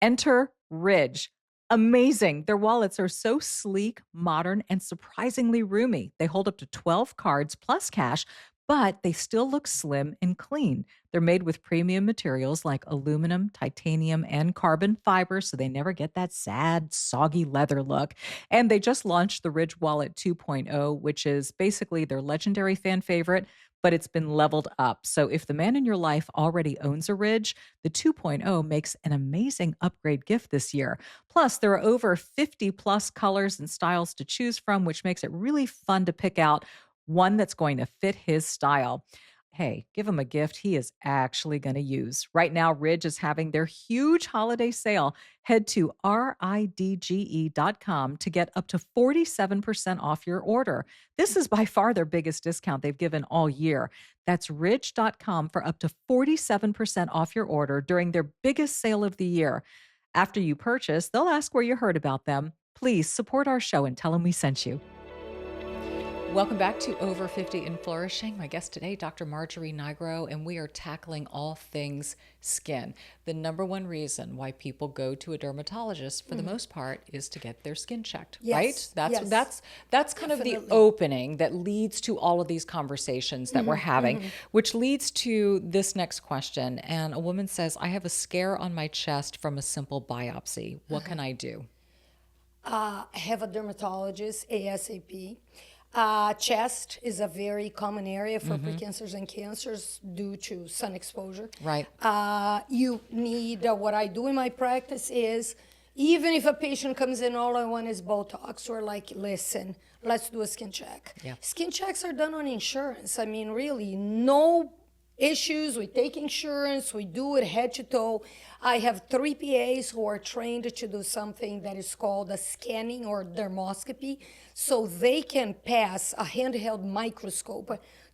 Enter Ridge. Amazing. Their wallets are so sleek, modern, and surprisingly roomy. They hold up to 12 cards plus cash, but they still look slim and clean. They're made with premium materials like aluminum, titanium, and carbon fiber, so they never get that sad, soggy leather look. And they just launched the Ridge Wallet 2.0, which is basically their legendary fan favorite, but it's been leveled up. So if the man in your life already owns a Ridge, the 2.0 makes an amazing upgrade gift this year. Plus, there are over 50 plus colors and styles to choose from, which makes it really fun to pick out one that's going to fit his style. Hey, give him a gift he is actually going to use. Right now, Ridge is having their huge holiday sale. Head to RIDGE.com to get up to 47% off your order. This is by far their biggest discount they've given all year. That's Ridge.com for up to 47% off your order during their biggest sale of the year. After you purchase, they'll ask where you heard about them. Please support our show and tell them we sent you. Welcome back to Over 50 and Flourishing. My guest today, Dr. Marjory Nigro, and we are tackling all things skin. The number one reason why people go to a dermatologist, for the most part, is to get their skin checked, right? That's kind of the opening that leads to all of these conversations that we're having, which leads to this next question. And a woman says, I have a scare on my chest from a simple biopsy. What can I do? I have a dermatologist, ASAP. Chest is a very common area for precancers and cancers due to sun exposure. Right. You need, what I do in my practice is, even if a patient comes in, all I want is Botox, or like, listen, let's do a skin check. Yeah. Skin checks are done on insurance. I mean, really, no issues. We take insurance, we do it head to toe. I have 3 PAs who are trained to do something that is called a scanning or dermoscopy, so they can pass a handheld microscope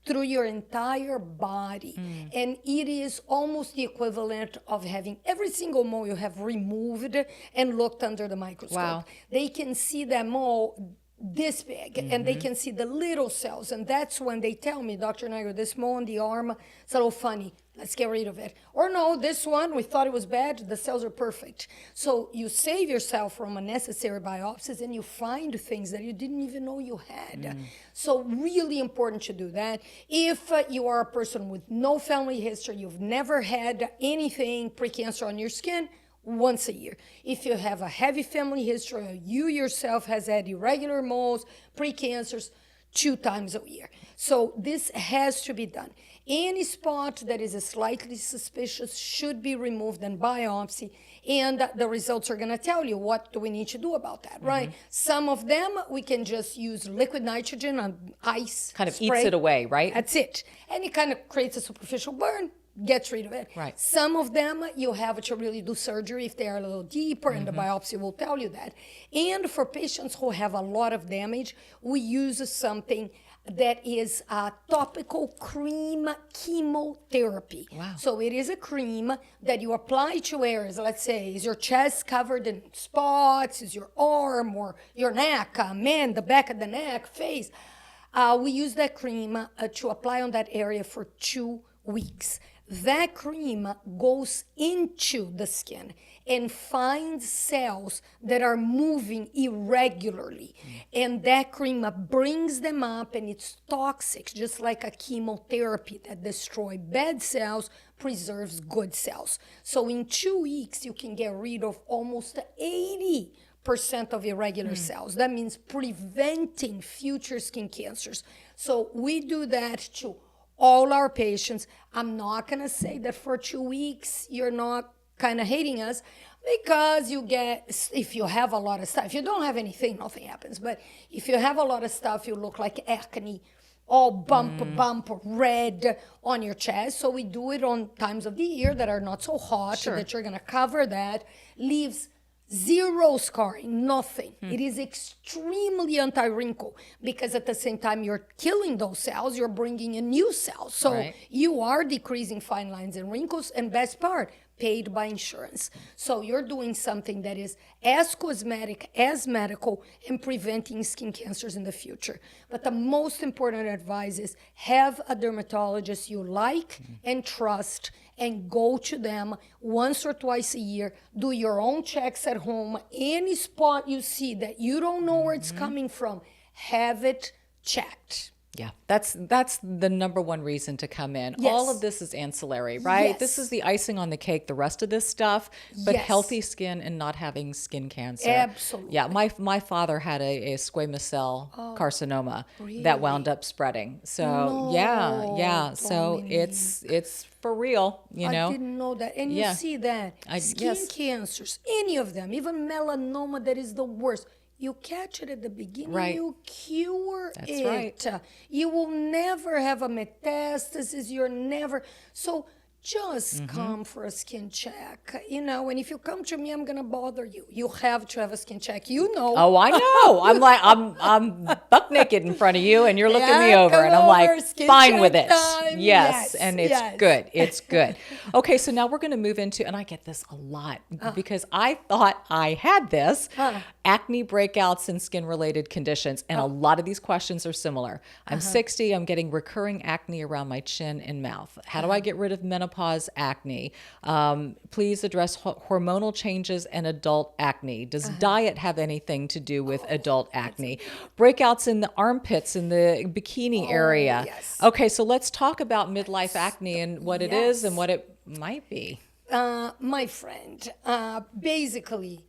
through your entire body. And it is almost the equivalent of having every single mole you have removed and looked under the microscope. Wow. They can see that mole this big, and they can see the little cells. And that's when they tell me, Dr. Nigro, this mole on the arm, it's a little funny. Let's get rid of it. Or no, this one, we thought it was bad. The cells are perfect. So you save yourself from unnecessary biopsies, and you find things that you didn't even know you had. So really important to do that. If you are a person with no family history, you've never had anything precancer on your skin, once a year. If you have a heavy family history, or you yourself has had irregular moles, precancers, 2 times a year. So this has to be done. Any spot that is slightly suspicious should be removed and biopsy, and the results are going to tell you what do we need to do about that, right? Some of them we can just use liquid nitrogen on ice. Kind of spray. eats it away, right? That's it. And it kind of creates a superficial burn, gets rid of it. Right. Some of them you have to really do surgery if they are a little deeper, and the biopsy will tell you that. And for patients who have a lot of damage, we use something that is a topical cream chemotherapy. Wow. So it is a cream that you apply to areas. Let's say, is your chest covered in spots? Is your arm or your neck, the back of the neck, face? We use that cream to apply on that area for 2 weeks. That cream goes into the skin and finds cells that are moving irregularly. And that cream brings them up, and it's toxic, just like a chemotherapy that destroys bad cells, preserves good cells. So in 2 weeks, you can get rid of almost 80% of irregular cells. That means preventing future skin cancers. So we do that to all our patients. I'm not going to say that for 2 weeks you're not kind of hating us, because you get, if you have a lot of stuff, if you don't have anything, nothing happens. But if you have a lot of stuff, you look like acne, all bump, red on your chest. So we do it on times of the year that are not so hot, that you're going to cover that, leaves zero scarring, nothing. It is extremely anti-wrinkle, because at the same time you're killing those cells, you're bringing in new cells. So you are decreasing fine lines and wrinkles, and best part, paid by insurance. So you're doing something that is as cosmetic as medical, and preventing skin cancers in the future. But the most important advice is have a dermatologist you like and trust, and go to them once or twice a year. Do your own checks at home. Any spot you see that you don't know where it's coming from, have it checked. Yeah, that's the number one reason to come in. Yes. All of this is ancillary, right? Yes. This is the icing on the cake, the rest of this stuff, but Yes. healthy skin and not having skin cancer. Absolutely. Yeah, my father had a squamous cell carcinoma that wound up spreading. So yeah. So it's for real, you know. I didn't know that. And you see that. Skin cancers, any of them, even melanoma, that is the worst. You catch it at the beginning, you cure it. That's right. You will never have a metastasis. You're never. So just come for a skin check, you know. And if you come to me, I'm gonna bother you. You have to have a skin check, you know. Oh, I know. I'm like, I'm buck naked in front of you, and you're looking me over, and I'm like, fine with it. Time. Yes, and it's good. It's good. Okay, so now we're going to move into, and I get this a lot because I thought I had this, acne, breakouts, and skin-related conditions, and a lot of these questions are similar. I'm 60. I'm getting recurring acne around my chin and mouth. How do I get rid of menopause acne? Please address hormonal changes and adult acne. Does diet have anything to do with adult acne? Breakouts in the armpits, in the bikini area. Yes. Okay, so let's talk about midlife acne and what it is and what it might be. My friend, basically,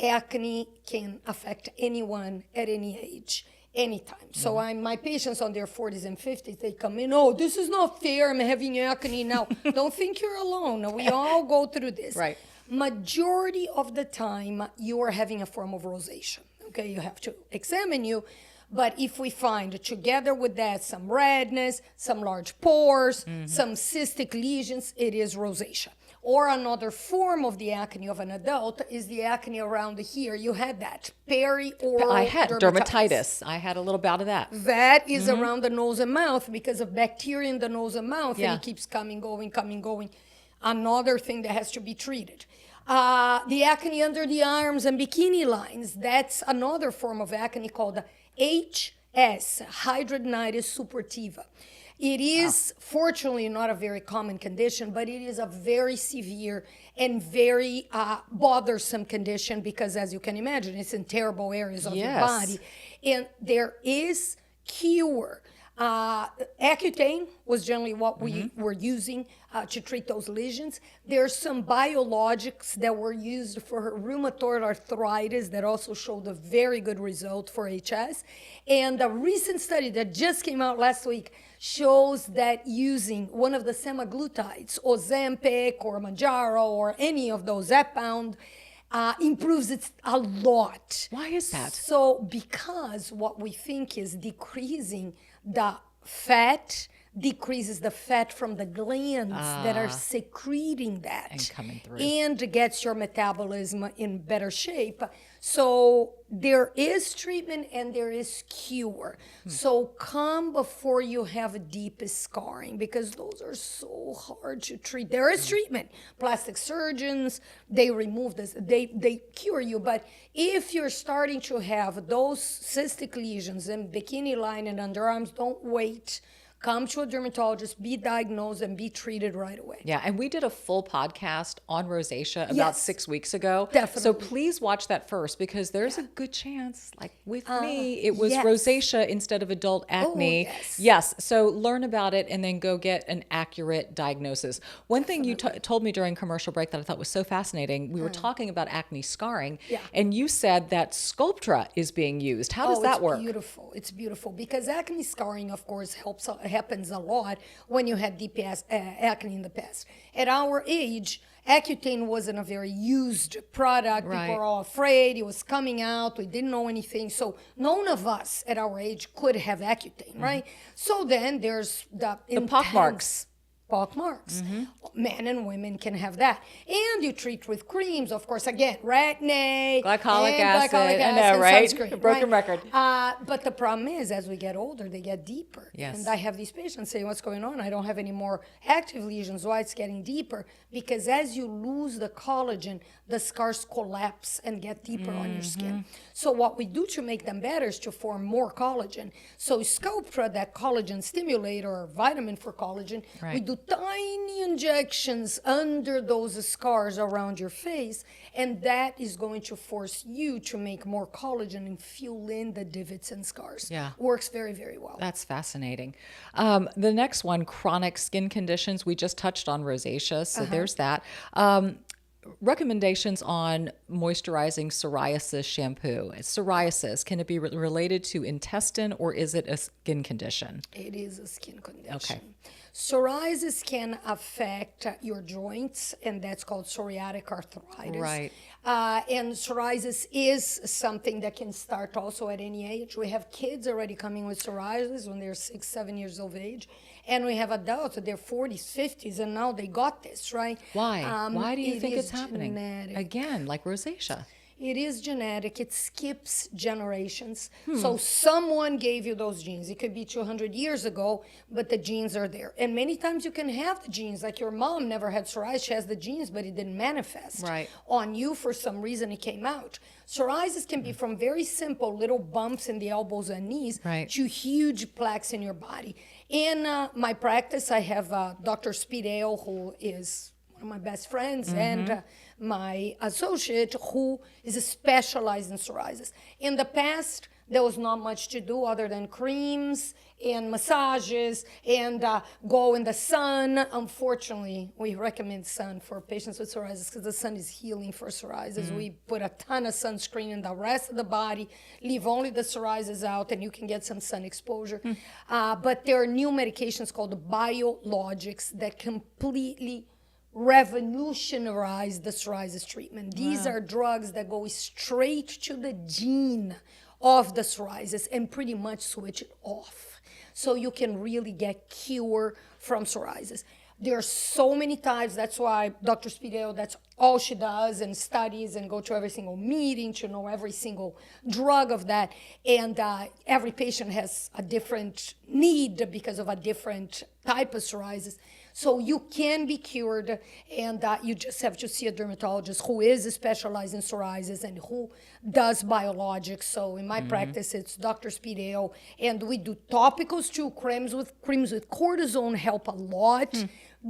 acne can affect anyone at any age, anytime. So my patients on their 40s and 50s, they come in, oh, this is not fair, I'm having acne now. Don't think you're alone. We all go through this. Right. Majority of the time, you are having a form of rosacea. Okay, you have to examine you. But if we find together with that some redness, some large pores, some cystic lesions, it is rosacea. Or another form of the acne of an adult is the acne around here. You had that peri-oral I had dermatitis. I had a little bout of that. That is around the nose and mouth because of bacteria in the nose and mouth, and it keeps coming, going. Another thing that has to be treated. The acne under the arms and bikini lines, that's another form of acne called HS, hidradenitis suppurativa. It is, fortunately, not a very common condition, but it is a very severe and very bothersome condition because, as you can imagine, it's in terrible areas of your body. And there is cure. Accutane was generally what we were using to treat those lesions. There's some biologics that were used for rheumatoid arthritis that also showed a very good result for HS. And a recent study that just came out last week shows that using one of the semaglutides, Ozempic or Mounjaro or any of those, Zepbound, improves it a lot. Why is that? So because what we think is decreasing the fat, decreases the fat from the glands that are secreting that and coming through, and gets your metabolism in better shape. So there is treatment and there is cure. So come before you have deep scarring, because those are so hard to treat. There is treatment. Plastic surgeons, they remove this, they cure you. But if you're starting to have those cystic lesions and bikini line and underarms, don't wait. Come to a dermatologist, be diagnosed, and be treated right away. Yeah, and we did a full podcast on rosacea about 6 weeks ago. Definitely. So please watch that first, because there's a good chance, like with me, it was rosacea instead of adult acne. Oh, yes. So learn about it and then go get an accurate diagnosis. One thing you told me during commercial break that I thought was so fascinating, we were talking about acne scarring, and you said that Sculptra is being used. How does that work? It's beautiful. It's beautiful because acne scarring, of course, happens a lot when you had deep acne in the past. At our age, Accutane wasn't a very used product. Right. People were all afraid. It was coming out. We didn't know anything. So none of us at our age could have Accutane, right? So then there's the pockmarks. Pockmarks. Men and women can have that. And you treat with creams, of course, again, retin-A, Glycolic and acid. glycolic I know, acid, right? sunscreen, A broken record. But the problem is, as we get older, they get deeper. Yes. And I have these patients saying, what's going on? I don't have any more active lesions. Why it's getting deeper? Because as you lose the collagen, the scars collapse and get deeper on your skin. So what we do to make them better is to form more collagen. So Sculptra, that collagen stimulator or vitamin for collagen, we do tiny injections under those scars around your face, and that is going to force you to make more collagen and fill in the divots and scars. Yeah. Works very, very well. That's fascinating. The next one, chronic skin conditions. We just touched on rosacea, so there's that. Recommendations on moisturizing psoriasis shampoo. Psoriasis, can it be related to intestine, or is it a skin condition? It is a skin condition. Okay. Psoriasis can affect your joints, and that's called psoriatic arthritis. Right. And psoriasis is something that can start also at any age. We have kids already coming with psoriasis when they're 6, 7 years of age. And we have adults that they're 40s, 50s, and now they got this, right? Why? Why do you think it's happening? Genetic. Again, like rosacea. It is genetic. It skips generations. So someone gave you those genes. It could be 200 years ago, but the genes are there. And many times you can have the genes. Like your mom never had psoriasis. She has the genes, but it didn't manifest. Right. On you for some reason it came out. Psoriasis can be from very simple little bumps in the elbows and knees to huge plaques in your body. In my practice, I have Dr. Spideo, who is one of my best friends, and my associate, who is specialized in psoriasis. In the past, there was not much to do other than creams and massages and go in the sun. Unfortunately, we recommend sun for patients with psoriasis because the sun is healing for psoriasis. We put a ton of sunscreen in the rest of the body, leave only the psoriasis out, and you can get some sun exposure. But there are new medications called Biologics that completely revolutionize the psoriasis treatment. These are drugs that go straight to the gene of the psoriasis and pretty much switch it off. So you can really get cure from psoriasis. There are so many types. That's why Dr. Spideo, that's all she does, and studies and go to every single meeting to know every single drug of that. And every patient has a different need because of a different type of psoriasis. So you can be cured, and you just have to see a dermatologist who is specialized in psoriasis and who does biologics. So in my practice, it's Dr. Spideo, and we do topicals too. Creams with cortisone help a lot.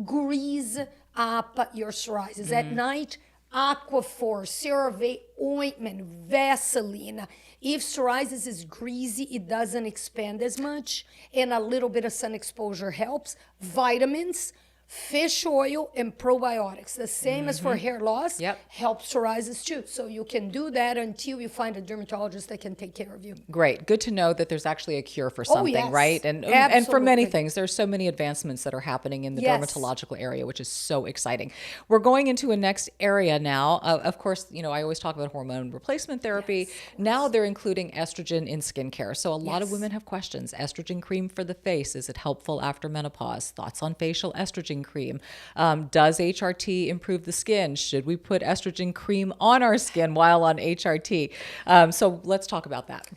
Grease up your psoriasis. At night, Aquaphor, CeraVe ointment, Vaseline. If psoriasis is greasy, it doesn't expand as much, and a little bit of sun exposure helps. Vitamins, fish oil, and probiotics. The same as for hair loss, helps psoriasis too. So you can do that until you find a dermatologist that can take care of you. Great. Good to know that there's actually a cure for something, right? And for many things, there's so many advancements that are happening in the dermatological area, which is so exciting. We're going into a next area now. Of course, you know, I always talk about hormone replacement therapy. Now they're including estrogen in skincare. So a lot of women have questions. Estrogen cream for the face, is it helpful after menopause? Thoughts on facial estrogen cream? Does HRT improve the skin? Should we put estrogen cream on our skin while on HRT? So let's talk about that.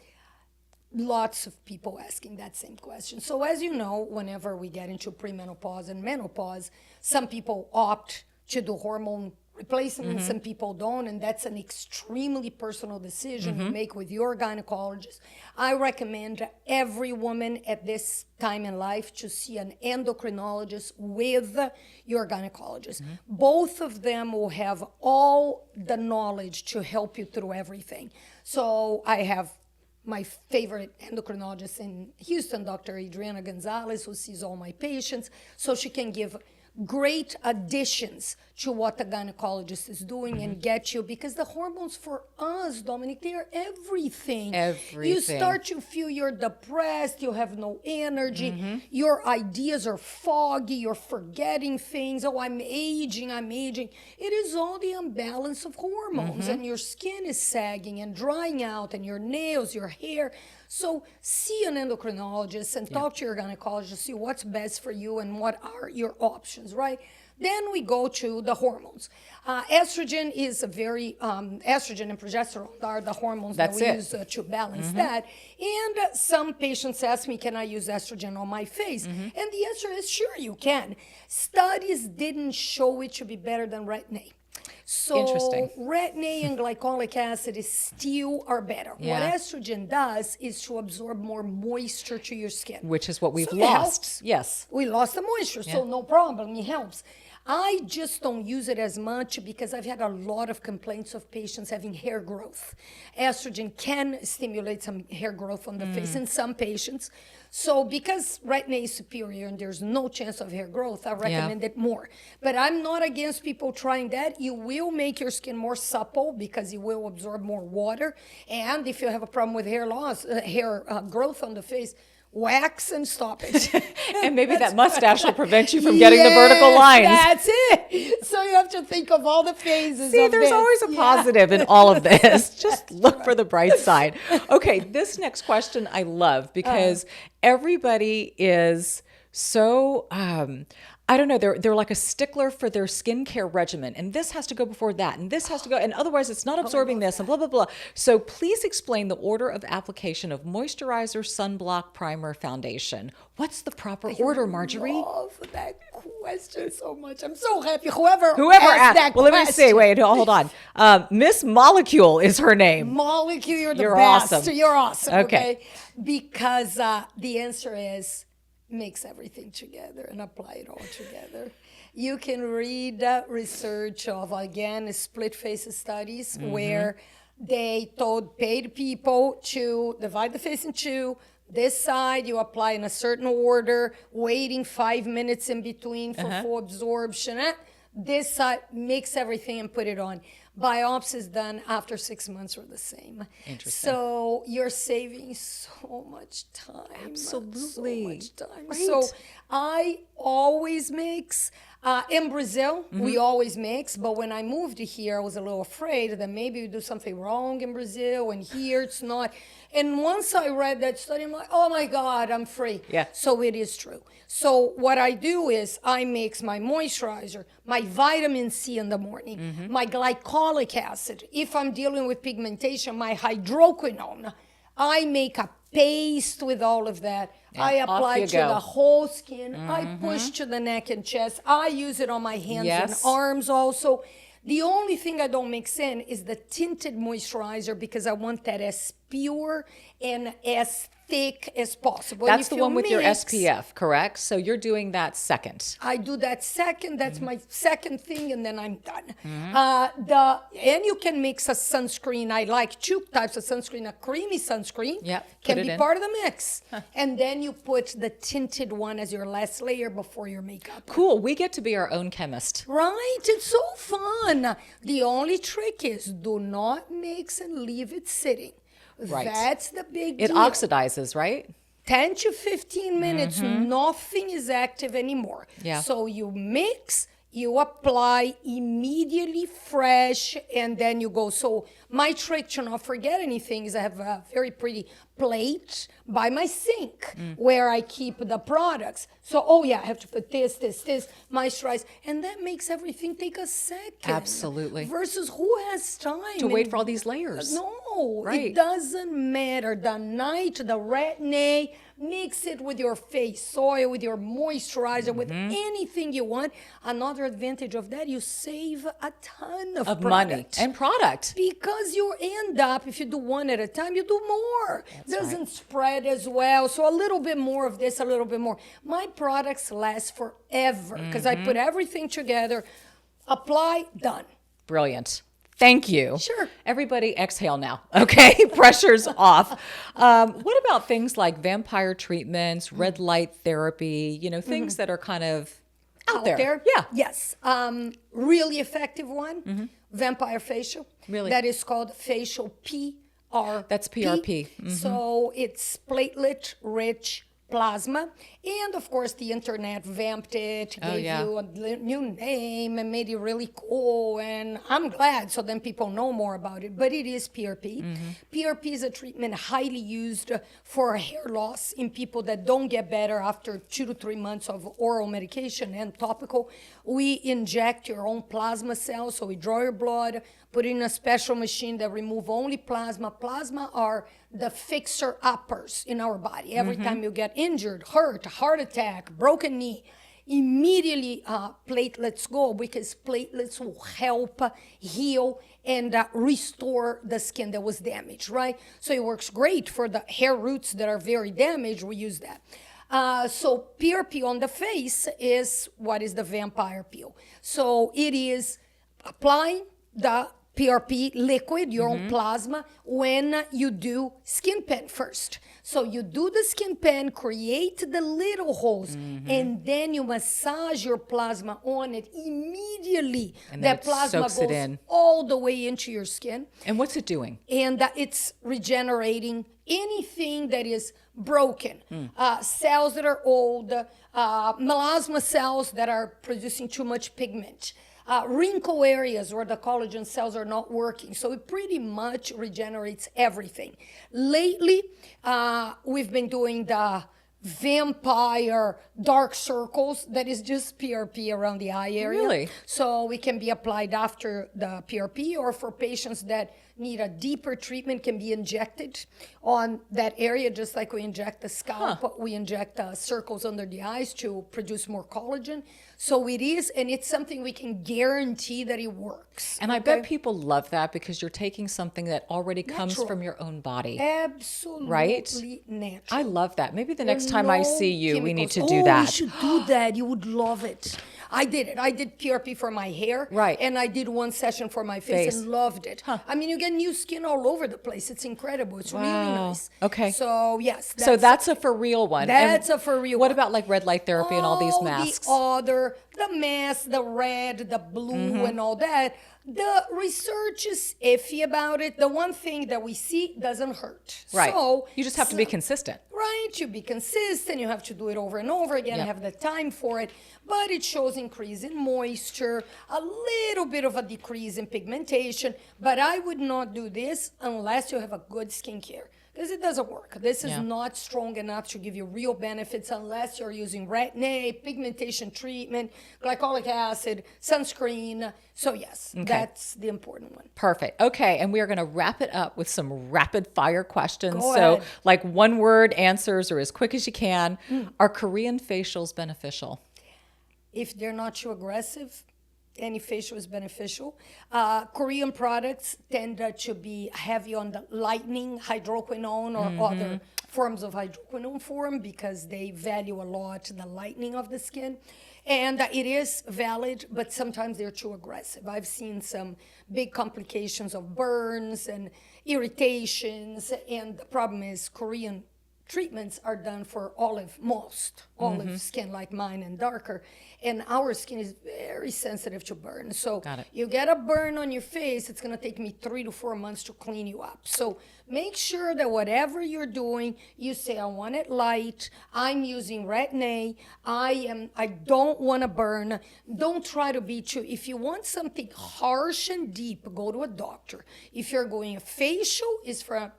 Lots of people asking that same question. So as you know, whenever we get into premenopause and menopause, some people opt to do hormone replacement, some people don't, and that's an extremely personal decision you make with your gynecologist. I recommend every woman at this time in life to see an endocrinologist with your gynecologist. Both of them will have all the knowledge to help you through everything. So I have my favorite endocrinologist in Houston, Dr. Adriana Gonzalez, who sees all my patients, so she can give great additions to what the gynecologist is doing and get you, because the hormones for us, Dominique, they are everything. You start to feel you're depressed, you have no energy, your ideas are foggy, you're forgetting things. Oh, I'm aging. It is all the imbalance of hormones, and your skin is sagging and drying out, and your nails, your hair. So see an endocrinologist and talk to your gynecologist, see what's best for you and what are your options, right? Then we go to the hormones. Estrogen is a very, estrogen and progesterone are the hormones that we use to balance that. And some patients ask me, can I use estrogen on my face? And the answer is sure you can. Studies didn't show it to be better than retin-A. So retin-A and glycolic acid still are better. What estrogen does is to absorb more moisture to your skin. Which is what we've lost. Yes. We lost the moisture, so no problem, it helps. I just don't use it as much because I've had a lot of complaints of patients having hair growth. Estrogen can stimulate some hair growth on the face in some patients. So because retin-A is superior and there's no chance of hair growth, I recommend it more. But I'm not against people trying that. You will make your skin more supple because it will absorb more water. And if you have a problem with hair loss, hair growth on the face, wax and stop it. And maybe that mustache will prevent you from getting the vertical lines. That's it. So you have to think of all the phases. See, there's always a positive in all of this. Just look for the bright side. Okay, this next question I love because everybody is so I don't know, they're like a stickler for their skincare regimen, and this has to go before that, and this has to go, and otherwise it's not absorbing this, and blah, blah, blah. So please explain the order of application of moisturizer, sunblock, primer, foundation. What's the proper order, Marjory? I love that question so much. I'm so happy. Whoever asked that well, let me see. Wait, hold on. Miss Molecule is her name. Molecule, you're the best. Awesome. You're awesome. Okay. Because the answer is mix everything together and apply it all together. You can read research of, again, split face studies where they paid people to divide the face in two. This side, you apply in a certain order, waiting 5 minutes in between for full absorption. This side, mix everything and put it on. Biopsies done after 6 months are the same. Interesting. So you're saving so much time. Absolutely. So much time. Right. So I always mix. In Brazil, we always mix. But when I moved here, I was a little afraid that maybe we do something wrong in Brazil and here it's not. And once I read that study, I'm like, oh my God, I'm free. Yeah. So it is true. So what I do is I mix my moisturizer, my vitamin C in the morning, my glycolic acid. If I'm dealing with pigmentation, my hydroquinone. I make a paste with all of that. I apply to the whole skin. I push to the neck and chest. I use it on my hands and arms also. The only thing I don't mix in is the tinted moisturizer because I want that as pure and as thick as possible. That's the one with your mix, SPF, correct? So you're doing that second. I do that second. That's my second thing, and then I'm done. And you can mix a sunscreen. I like two types of sunscreen. A creamy sunscreen can be part of the mix. And then you put the tinted one as your last layer before your makeup. Cool. We get to be our own chemist. Right? It's so fun. The only trick is do not mix and leave it sitting. Right. That's the big It deal. oxidizes, right? 10 to 15 minutes, nothing is active anymore. Yeah. So you mix, you apply immediately fresh, and then you go. So my trick to not forget anything is I have a very pretty plate by my sink where I keep the products. So, I have to put this, moisturize. And that makes everything take a second. Absolutely. Versus who has time? To wait for all these layers. No, Right. it doesn't matter. The night, the retin-A, mix it with your face oil, with your moisturizer, with anything you want. Another advantage of that, you save a ton of money and product. Because you end up, if you do one at a time, you do more. Doesn't spread as well. So a little bit more of this, a little bit more. My products last forever because I put everything together, apply, done. Brilliant. Thank you. Sure. Everybody exhale now. Okay. Pressure's off. What about things like vampire treatments, red light therapy, things that are kind of out there? Yeah. Yes. Really effective one, vampire facial. Really? That is called facial PRP. That's PRP. So it's platelet-rich plasma. And of course, the internet vamped it, gave you a new name and made it really cool. And I'm glad, so then people know more about it. But it is PRP. PRP is a treatment highly used for hair loss in people that don't get better after 2 to 3 months of oral medication and topical. We inject your own plasma cells. So we draw your blood, put it in a special machine that remove only plasma. Plasma are the fixer-uppers in our body. Every time you get injured, hurt, heart attack, broken knee, immediately platelets go because platelets will help heal and restore the skin that was damaged, right? So it works great for the hair roots that are very damaged. We use that. So PRP on the face is what is the vampire peel. So it is applying the PRP liquid, your own plasma, when you do skin pen first. So you do the skin pen, create the little holes, and then you massage your plasma on it immediately. And that plasma soaks it goes in. all the way into your skin. And what's it doing? And it's regenerating anything that is broken. Cells that are old, melasma cells that are producing too much pigment. Wrinkle areas where the collagen cells are not working. So it pretty much regenerates everything. Lately, we've been doing the vampire dark circles that is just PRP around the eye area. Really? So it can be applied after the PRP, or for patients that need a deeper treatment can be injected on that area, just like we inject the scalp. We inject circles under the eyes to produce more collagen. So it is, and it's something we can guarantee that it works. And I bet people love that because you're taking something that already comes from your own body. Absolutely Right? natural. I love that. Maybe the next time I see you, we need to chemicals. do You that. should do that. You would love it. I did it. I did PRP for my hair. Right. And I did one session for my face and loved it. I mean, you get new skin all over the place. It's incredible. It's really nice. Okay. So, yes. So that's a for real one. That's And a for real What one. about like red light therapy and all these masks? The mask, the red, the blue, and all that. The research is iffy about it. The one thing that we see doesn't hurt. Right. So You just have to be consistent. Right, you be consistent, you have to do it over and over again, have the time for it, but it shows increase in moisture, a little bit of a decrease in pigmentation, but I would not do this unless you have a good skincare, because it doesn't work. This is not strong enough to give you real benefits unless you're using retin-A, pigmentation treatment, glycolic acid, sunscreen. So yes, that's the important one. Perfect. Okay. And we are going to wrap it up with some rapid fire questions. Go So ahead. like one word answers or as quick as you can. Are Korean facials beneficial? If they're not too aggressive, any facial is beneficial. Korean products tend to be heavy on the lightening, hydroquinone or other forms of hydroquinone form because they value a lot the lightening of the skin. And it is valid, but sometimes they're too aggressive. I've seen some big complications of burns and irritations. And the problem is Korean treatments are done for olive skin like mine and darker. And our skin is very sensitive to burn. So you get a burn on your face, it's going to take me 3 to 4 months to clean you up. So make sure that whatever you're doing, you say, I want it light. I'm using Retin-A. I don't want to burn. Don't try to be too. If you want something harsh and deep, go to a doctor. If you're going a facial, it's for a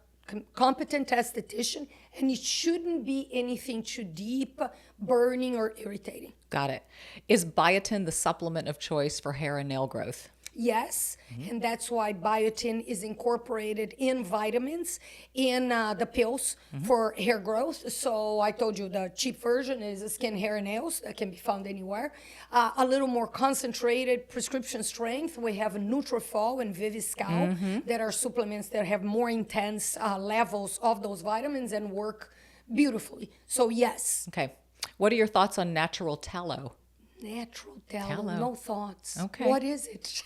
competent esthetician, and it shouldn't be anything too deep, burning, or irritating. Got it. Is biotin the supplement of choice for hair and nail growth? Yes, and that's why biotin is incorporated in vitamins in the pills for hair growth. So I told you the cheap version is skin, hair, and nails that can be found anywhere. A little more concentrated prescription strength, we have Nutrafol and Viviscal that are supplements that have more intense levels of those vitamins and work beautifully. So yes. Okay. What are your thoughts on natural tallow? Natural tallow. No thoughts. Okay. What is it?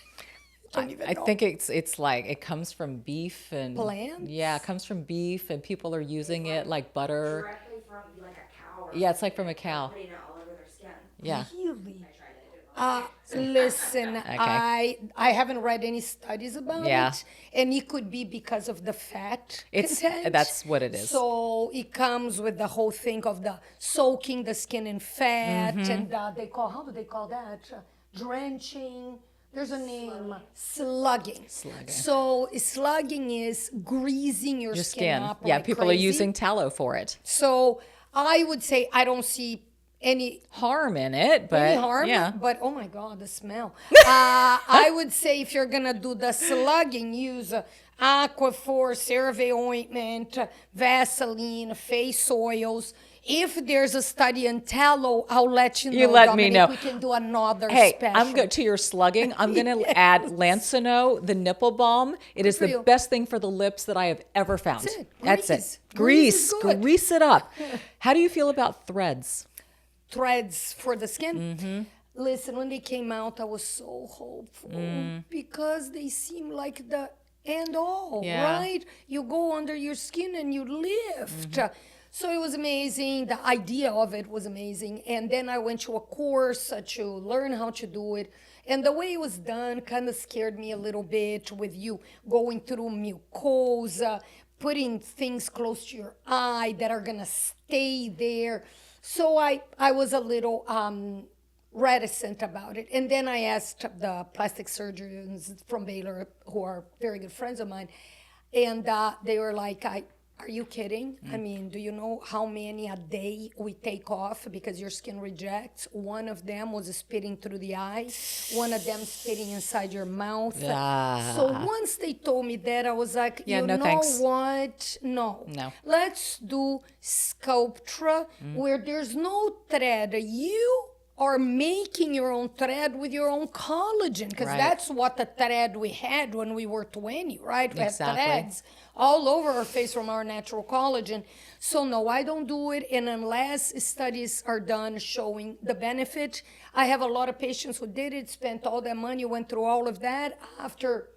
I think it's like it comes from beef and plants. Yeah, it comes from beef and people are using it like butter. Directly from like a cow. Or yeah, it's like from a cow. putting it all over their skin. Yeah. Really? I tried it. Listen, Okay. I haven't read any studies about it, and it could be because of the fat content. That's what it is. So it comes with the whole thing of the soaking the skin in fat, and how do they call that? Drenching. There's a name, slugging. So slugging is greasing your skin up. Yeah, like people crazy. are using tallow for it. So I would say I don't see any harm in it, but yeah. But oh my God, the smell. I would say if you're gonna do the slugging, use Aquaphor, CeraVe ointment, Vaseline, face oils. If there's a study on tallow, I'll let you know. You let Dominique, me know. We can do another Hey, special. I'm good to your slugging. I'm going to add Lancino, the nipple balm. It is the best thing for the lips that I have ever found. That's it. That's it. Grease it up. How do you feel about threads? Threads for the skin? Listen, when they came out, I was so hopeful because they seem like the end all, right? You go under your skin and you lift. So it was amazing. The idea of it was amazing. And then I went to a course to learn how to do it. And the way it was done kind of scared me a little bit with you going through mucosa, putting things close to your eye that are going to stay there. So I was a little reticent about it. And then I asked the plastic surgeons from Baylor, who are very good friends of mine, and they were like, are you kidding? I mean, do you know how many a day we take off because your skin rejects? One of them was spitting through the eye. One of them spitting inside your mouth. So once they told me that, I was like, you know what? No. Let's do Sculptra where there's no thread. You are making your own thread with your own collagen because that's what the thread we had when we were 20, right? We had threads all over our face from our natural collagen. So no, I don't do it. And unless studies are done showing the benefit, I have a lot of patients who did it, spent all that money, went through all of that. After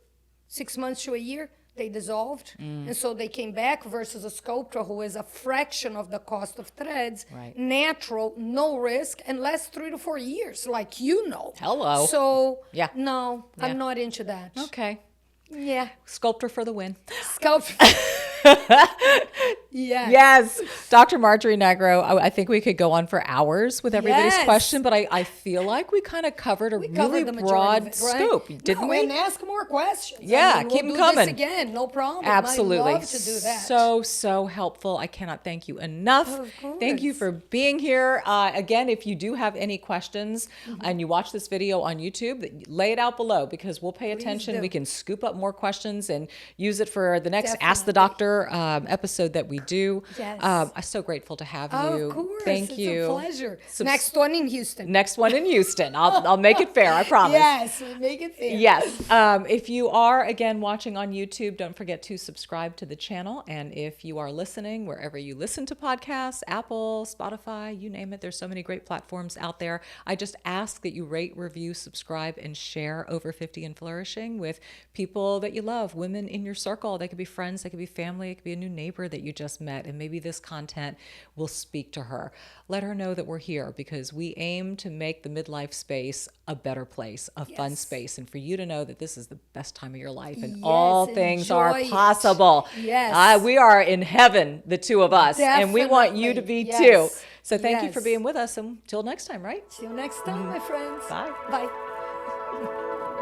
6 months to a year, they dissolved. And so they came back versus a Sculptra who is a fraction of the cost of threads, natural, no risk, and lasts 3 to 4 years, like you know. Hello. So no, I'm not into that. Okay. Yeah. Sculptra for the win. Sculptra. Yes. Dr. Marjory Nigro, I think we could go on for hours with everybody's question, but I feel like we kind of covered a really broad scope, didn't we? And ask more questions. Yeah, I mean, keep we'll them do coming. This again, no problem. Absolutely. I'd love to do that. So helpful. I cannot thank you enough. Of course. Thank you for being here. Again, if you do have any questions and you watch this video on YouTube, lay it out below because we'll pay attention. We can scoop up more questions and use it for the next Ask the Doctor another episode that we do. Yes. I'm so grateful to have you. Of course. Thank it's you. a pleasure. Next one in Houston. Next one in Houston. I'll make it fair, I promise. Yes, we make it fair. Yes. If you are, again, watching on YouTube, don't forget to subscribe to the channel. And if you are listening, wherever you listen to podcasts, Apple, Spotify, you name it, there's so many great platforms out there. I just ask that you rate, review, subscribe, and share Over 50 and Flourishing with people that you love, women in your circle. They could be friends, they could be family, it could be a new neighbor that you just met, and maybe this content will speak to her. Let her know that we're here because we aim to make the midlife space a better place, a fun space, and for you to know that this is the best time of your life and all things are possible. Yes. We are in heaven, the two of us, and we want you to be too. So thank you for being with us, and until next time, right? Till next time, my friends. Bye. Bye.